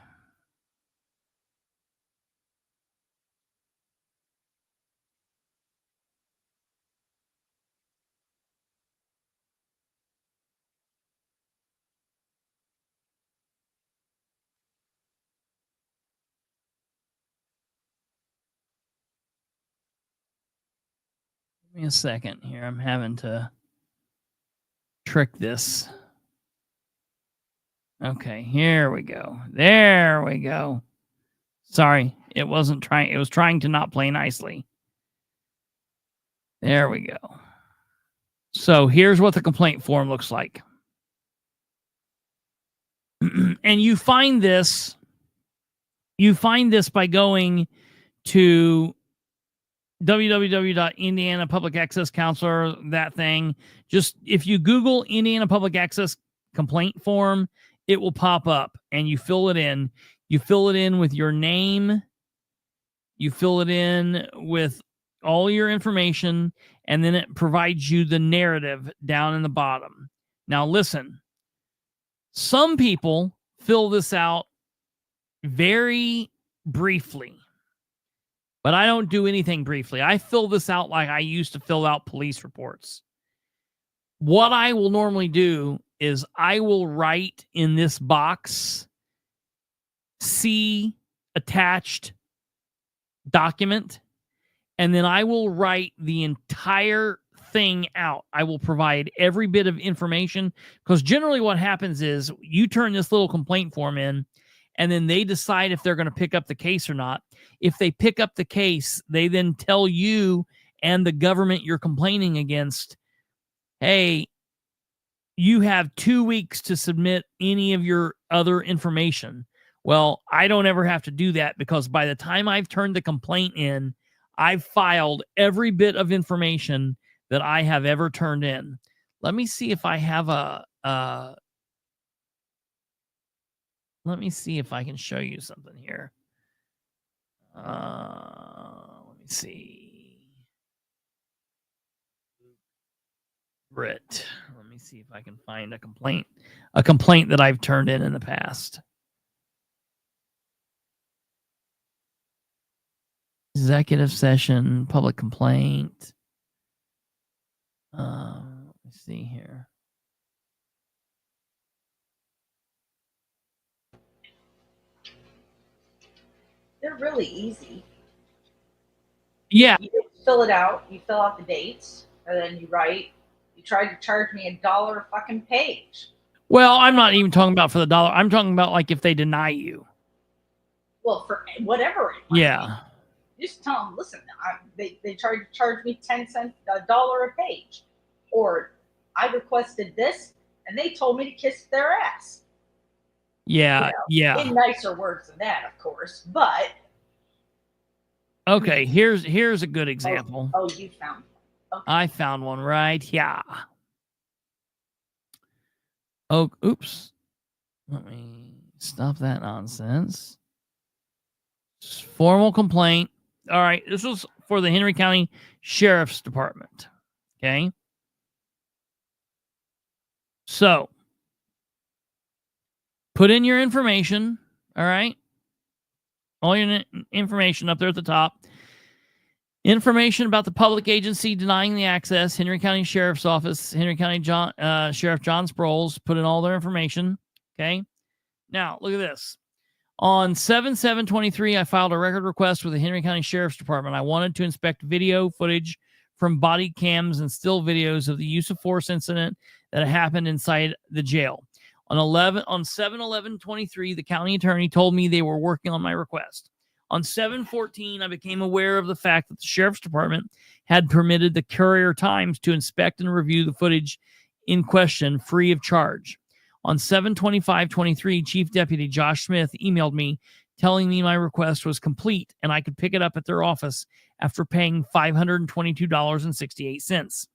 Give me a second here. I'm having to trick this. Okay, here we go. There we go. Sorry, it was trying to not play nicely. There we go. So here's what the complaint form looks like. And you find this by going to www.Indiana Public Access Counselor, that thing. Just if you Google Indiana Public Access complaint form, it will pop up, and you fill it in. You fill it in with your name. You fill it in with all your information, and then it provides you the narrative down in the bottom. Now, listen. Some people fill this out very briefly, but I don't do anything briefly. I fill this out like I used to fill out police reports. What I will normally do is I will write in this box, see attached document, and then I will write the entire thing out. I will provide every bit of information, because generally what happens is you turn this little complaint form in, and then they decide if they're going to pick up the case or not. If they pick up the case, they then tell you and the government you're complaining against, hey, you have 2 weeks to submit any of your other information. Well, I don't ever have to do that, because by the time I've turned the complaint in, I've filed every bit of information that I have ever turned in. Let me see if I have let me see if I can show you something here. Let me see. Brit. Let me see if I can find a complaint that I've turned in the past. Executive session, public complaint. Let me see here. They're really easy. Yeah. You fill it out, you fill out the dates, and then you write. You tried to charge me $1 a fucking page. Well, I'm not even talking about for the dollar. I'm talking about like if they deny you. Well, for whatever it might Yeah. be. Just tell them, listen, they tried to charge me 10 cents, $1 a page. Or I requested this, and they told me to kiss their ass. Yeah, yeah. In nicer words than that, of course, but. Okay, here's a good example. Oh, you found one. Okay. I found one right here. Oh, oops. Let me stop that nonsense. Formal complaint. All right, this was for the Henry County Sheriff's Department. Okay. So, put in your information. All right. All your information up there at the top. Information about the public agency denying the access, Henry County Sheriff's Office, Henry County Sheriff John Sproles, put in all their information. Okay. Now, look at this. On 7/7/23, I filed a record request with the Henry County Sheriff's Department. I wanted to inspect video footage from body cams and still videos of the use of force incident that happened inside the jail. On 7/11/23, the county attorney told me they were working on my request. On 7/14, I became aware of the fact that the Sheriff's Department had permitted the Courier Times to inspect and review the footage in question free of charge. On 7/25/23, Chief Deputy Josh Smith emailed me telling me my request was complete and I could pick it up at their office after paying $522.68.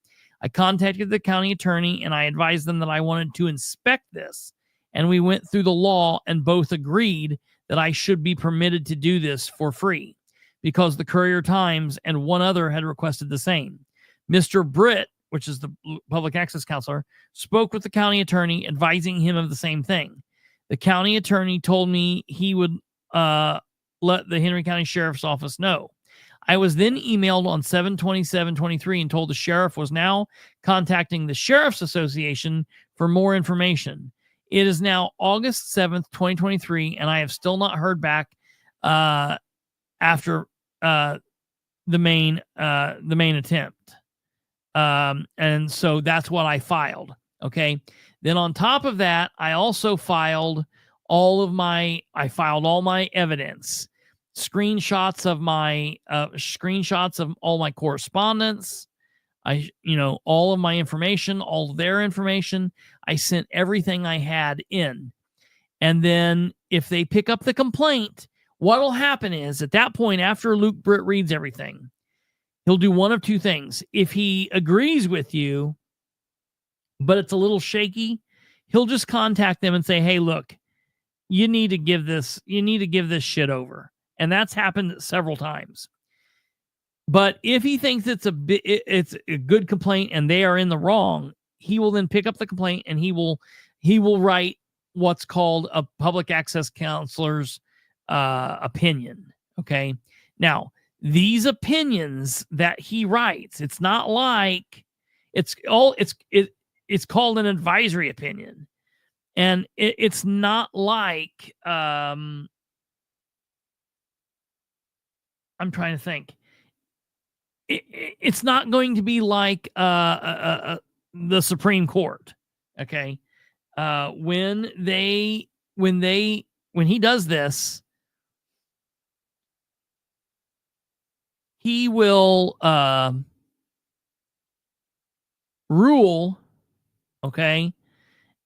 I contacted the county attorney and I advised them that I wanted to inspect this, and we went through the law and both agreed that I should be permitted to do this for free because the Courier Times and one other had requested the same. Mr. Britt, which is the public access counselor, spoke with the county attorney advising him of the same thing. The county attorney told me he would let the Henry County Sheriff's Office know. I was then emailed on 7/27/23 and told the sheriff was now contacting the Sheriff's Association for more information. It is now August 7th, 2023, and I have still not heard back after the main attempt. And so that's what I filed. Okay. Then on top of that, I also filed all my evidence, screenshots of all my correspondence. All of my information, all their information. I sent everything I had in. And then if they pick up the complaint, what will happen is at that point, after Luke Britt reads everything, he'll do one of two things. If he agrees with you, but it's a little shaky, he'll just contact them and say, hey, look, you need to give this shit over. And that's happened several times. But if he thinks it's a good complaint and they are in the wrong, he will then pick up the complaint and he will write what's called a public access counselor's opinion. Okay. Now, these opinions that he writes, it's not like it's called an advisory opinion. And it's not like, I'm trying to think. It's not going to be like the Supreme Court. Okay. When he does this, he will rule. Okay.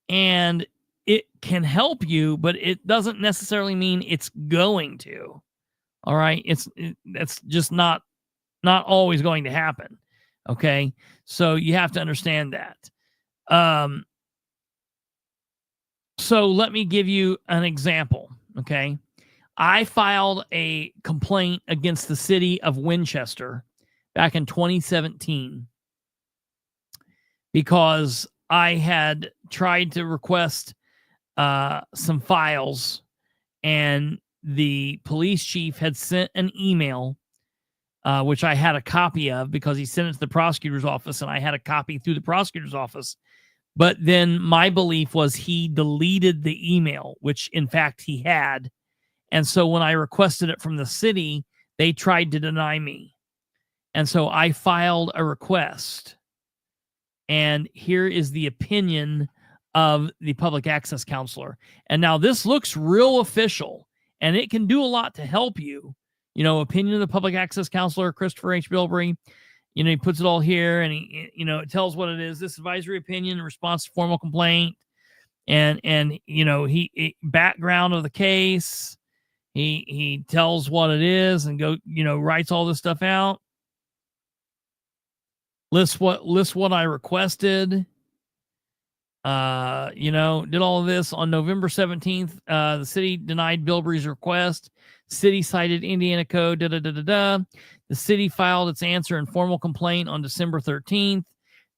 And it can help you, but it doesn't necessarily mean it's going to. All right. That's just not always going to happen. Okay. So you have to understand that. So let me give you an example. Okay. I filed a complaint against the city of Winchester back in 2017 because I had tried to request some files, and the police chief had sent an email, which I had a copy of because he sent it to the prosecutor's office, and I had a copy through the prosecutor's office. But then my belief was he deleted the email, which in fact he had. And so when I requested it from the city, they tried to deny me. And so I filed a request. And here is the opinion of the public access counselor. And now this looks real official, and it can do a lot to help you. Opinion of the public access counselor, Kristopher H. Bilbrey. He puts it all here, and it tells what it is. This advisory opinion in response to formal complaint, and he background of the case. He tells what it is and writes all this stuff out. Lists what I requested. Did all of this on November 17th. The city denied Bilbrey's request. City cited Indiana Code. The city filed its answer in formal complaint on December 13th.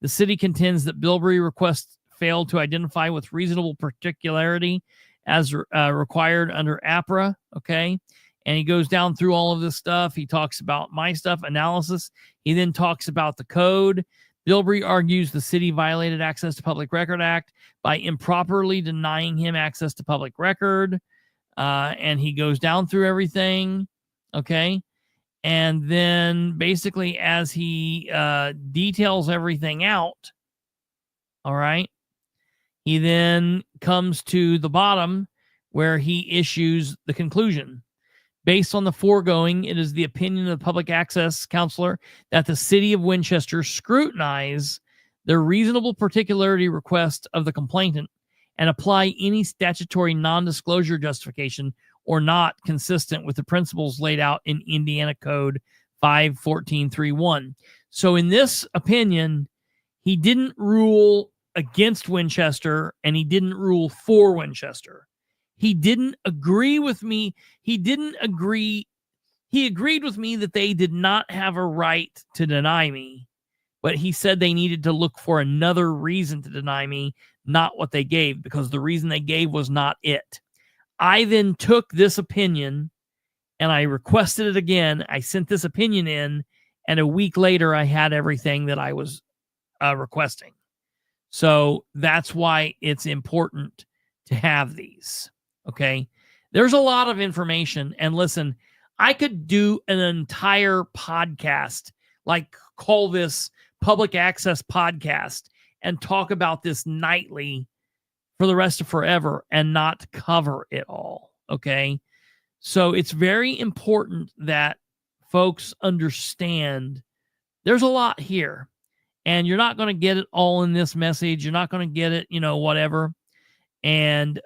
The city contends that Bilbrey request failed to identify with reasonable particularity as required under APRA. Okay. And he goes down through all of this stuff. He talks about my stuff, analysis. He then talks about the code. Bilbrey argues the city violated Access to Public Record Act by improperly denying him access to public record. And he goes down through everything. Okay. And then basically as he details everything out, all right, he then comes to the bottom where he issues the conclusion. Based on the foregoing, it is the opinion of the public access counselor that the city of Winchester scrutinize the reasonable particularity request of the complainant and apply any statutory non-disclosure justification or not consistent with the principles laid out in Indiana Code 51431. So in this opinion, he didn't rule against Winchester and he didn't rule for Winchester. He didn't agree with me. He agreed with me that they did not have a right to deny me, but he said they needed to look for another reason to deny me, not what they gave, because the reason they gave was not it. I then took this opinion and I requested it again. I sent this opinion in, and a week later I had everything that I was requesting. So that's why it's important to have these. Okay. There's a lot of information, and listen, I could do an entire podcast, like call this Public Access Podcast, and talk about this nightly for the rest of forever and not cover it all. Okay. So it's very important that folks understand there's a lot here, and you're not going to get it all in this message. You're not going to get it, whatever. And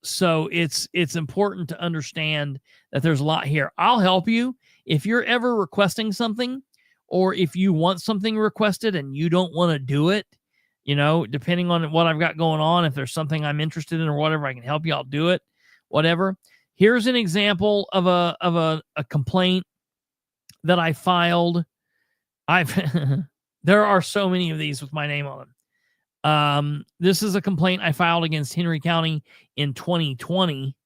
so it's important to understand that there's a lot here. I'll help you if you're ever requesting something, or if you want something requested and you don't want to do it, depending on what I've got going on. If there's something I'm interested in or whatever, I can help you. I'll do it, whatever. Here's an example of a complaint that I filed. There are so many of these with my name on them. This is a complaint I filed against Henry County in 2020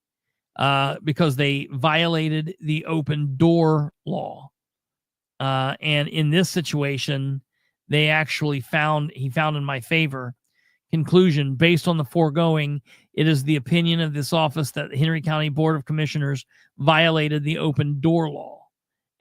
because they violated the open door law. And in this situation, he found in my favor. Conclusion: based on the foregoing, it is the opinion of this office that the Henry County Board of Commissioners violated the open door law.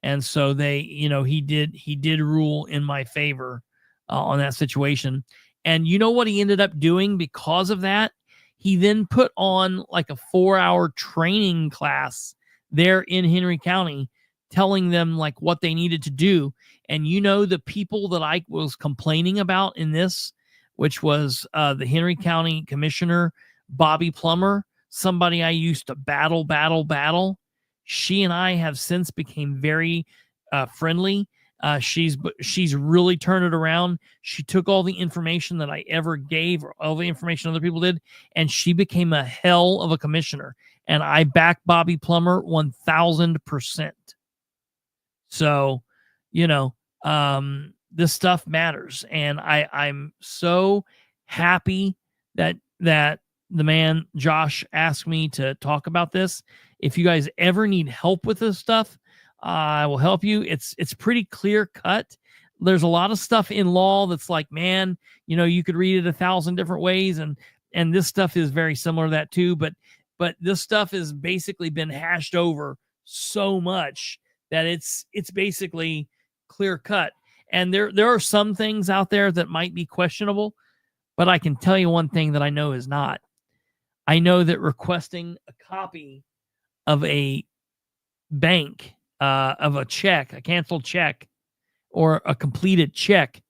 And so he did rule in my favor on that situation. And you know what he ended up doing because of that? He then put on like a 4-hour training class there in Henry County, telling them like what they needed to do. And the people that I was complaining about in this, which was the Henry County Commissioner, Bobby Plummer, somebody I used to battle. She and I have since became very friendly. She's really turned it around. She took all the information that I ever gave, or all the information other people did, and she became a hell of a commissioner. And I back Bobby Plummer 1000%. So, this stuff matters. And I'm so happy that the man, Josh, asked me to talk about this. If you guys ever need help with this stuff, I will help you. It's pretty clear cut. There's a lot of stuff in law that's like, man, you could read it 1,000 different ways. And this stuff is very similar to that too. But this stuff has basically been hashed over so much that it's basically clear cut. And there are some things out there that might be questionable, but I can tell you one thing that I know is not. I know that requesting a copy of a bank, of a check, a canceled check, or a completed check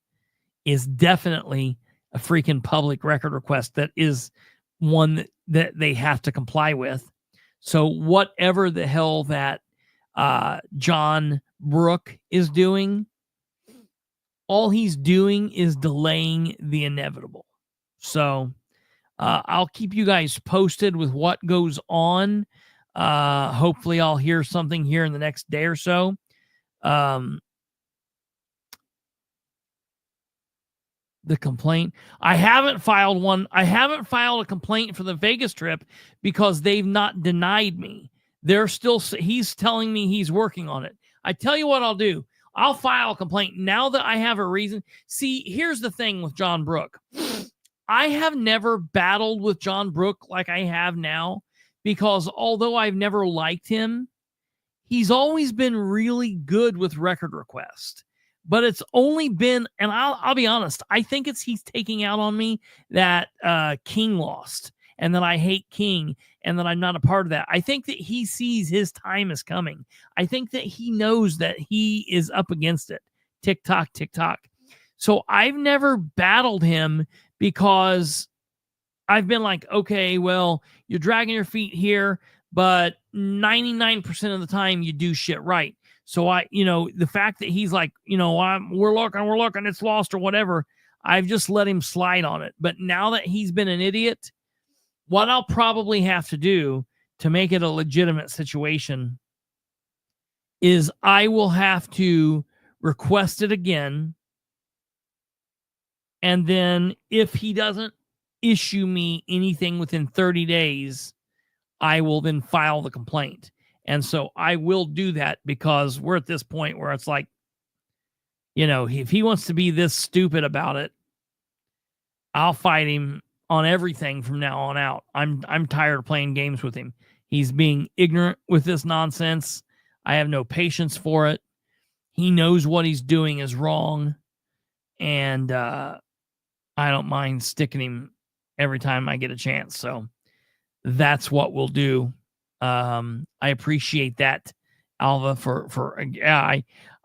is definitely a freaking public record request. That is one that they have to comply with. So whatever the hell that John Brooke is doing, all he's doing is delaying the inevitable. So I'll keep you guys posted with what goes on. Hopefully I'll hear something here in the next day or so. The complaint. I haven't filed one. I haven't filed a complaint for the Vegas trip because they've not denied me. He's telling me he's working on it. I tell you what I'll do. I'll file a complaint now that I have a reason. See, here's the thing with John Brooke. I have never battled with John Brooke like I have now, because although I've never liked him, he's always been really good with record requests. But it's only been, and I'll be honest, I think he's taking out on me that King lost, and that I hate King, and that I'm not a part of that. I think that he sees his time is coming. I think that he knows that he is up against it. Tick tock. So I've never battled him because I've been like, okay, well, you're dragging your feet here, but 99% of the time you do shit right. So the fact that he's like, we're looking, it's lost or whatever, I've just let him slide on it. But now that he's been an idiot, what I'll probably have to do to make it a legitimate situation is I will have to request it again. And then if he doesn't issue me anything within 30 days, I will then file the complaint. And so I will do that, because we're at this point where it's like, if he wants to be this stupid about it, I'll fight him on everything from now on out. I'm tired of playing games with him. He's being ignorant with this nonsense. I have no patience for it. He knows what he's doing is wrong. And I don't mind sticking him every time I get a chance. So that's what we'll do. I appreciate that, Alva,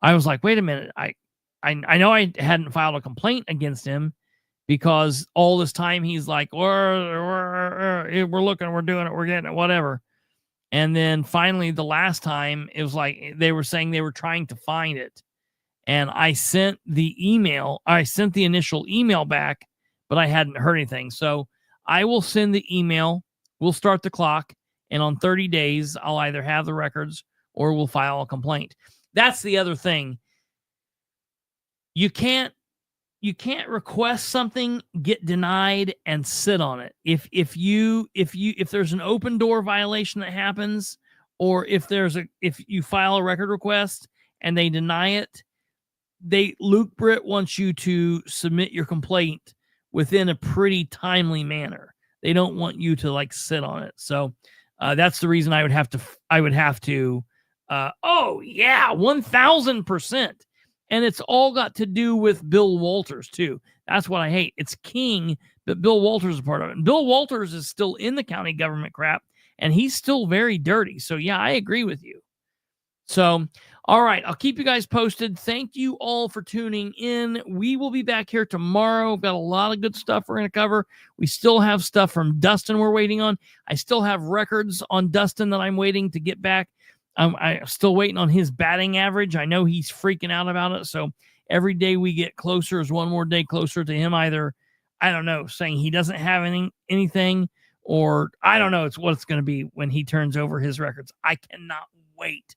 I was like, wait a minute. I know I hadn't filed a complaint against him, because all this time he's like, we're looking, we're doing it, we're getting it, whatever. And then finally, the last time, it was like they were saying they were trying to find it. And I sent the initial email back, but I hadn't heard anything. So I will send the email. We'll start the clock. And on 30 days, I'll either have the records or we'll file a complaint. That's the other thing. You can't request something, get denied, and sit on it. If there's an open door violation that happens, or if you file a record request and they deny it, Luke Britt wants you to submit your complaint within a pretty timely manner. They don't want you to like sit on it. So that's the reason I would have to 1000%. And it's all got to do with Bill Walters too. That's what I hate. It's King, but Bill Walters is a part of it. And Bill Walters is still in the county government crap, and he's still very dirty. So yeah, I agree with you. So, all right, I'll keep you guys posted. Thank you all for tuning in. We will be back here tomorrow. We've got a lot of good stuff we're going to cover. We still have stuff from Dustin we're waiting on. I still have records on Dustin that I'm waiting to get back. I'm still waiting on his batting average. I know he's freaking out about it. So every day we get closer is one more day closer to him either, I don't know, saying he doesn't have anything, or I don't know. It's what it's going to be when he turns over his records. I cannot wait.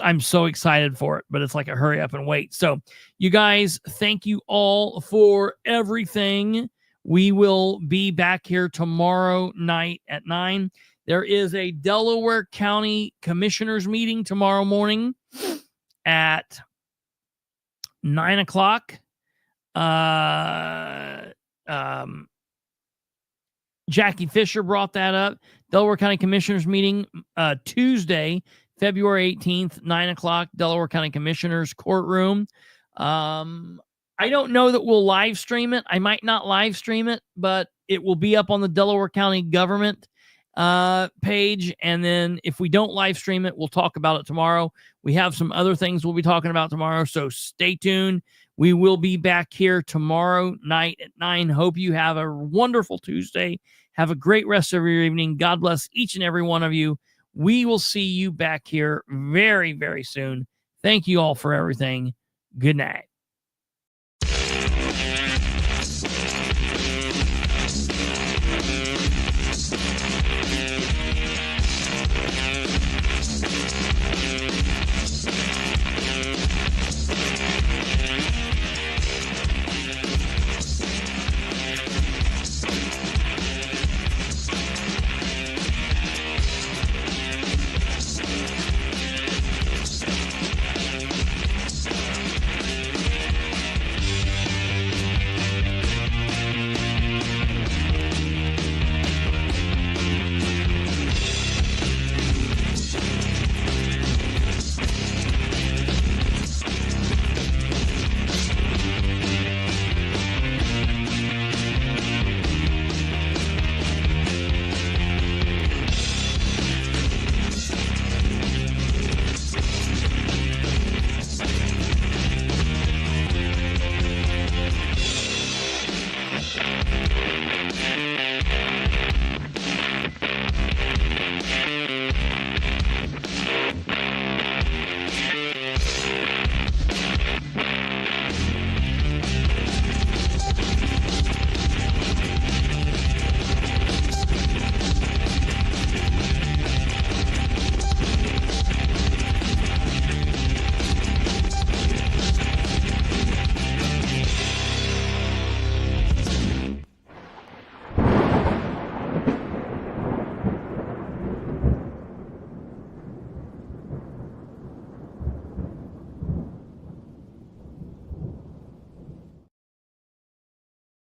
I'm so excited for it, but it's like a hurry up and wait. So you guys, thank you all for everything. We will be back here tomorrow night at 9. There is a Delaware County Commissioners meeting tomorrow morning at 9 o'clock. Jackie Fisher brought that up. Delaware County Commissioners meeting Tuesday, February 18th, 9 o'clock, Delaware County Commissioners courtroom. I don't know that we'll live stream it. I might not live stream it, but it will be up on the Delaware County government page. And then if we don't live stream it, we'll talk about it tomorrow. We have some other things we'll be talking about tomorrow, so stay tuned. We will be back here tomorrow night at 9. Hope you have a wonderful Tuesday. Have a great rest of your evening. God bless each and every one of you. We will see you back here very, very soon. Thank you all for everything. Good night.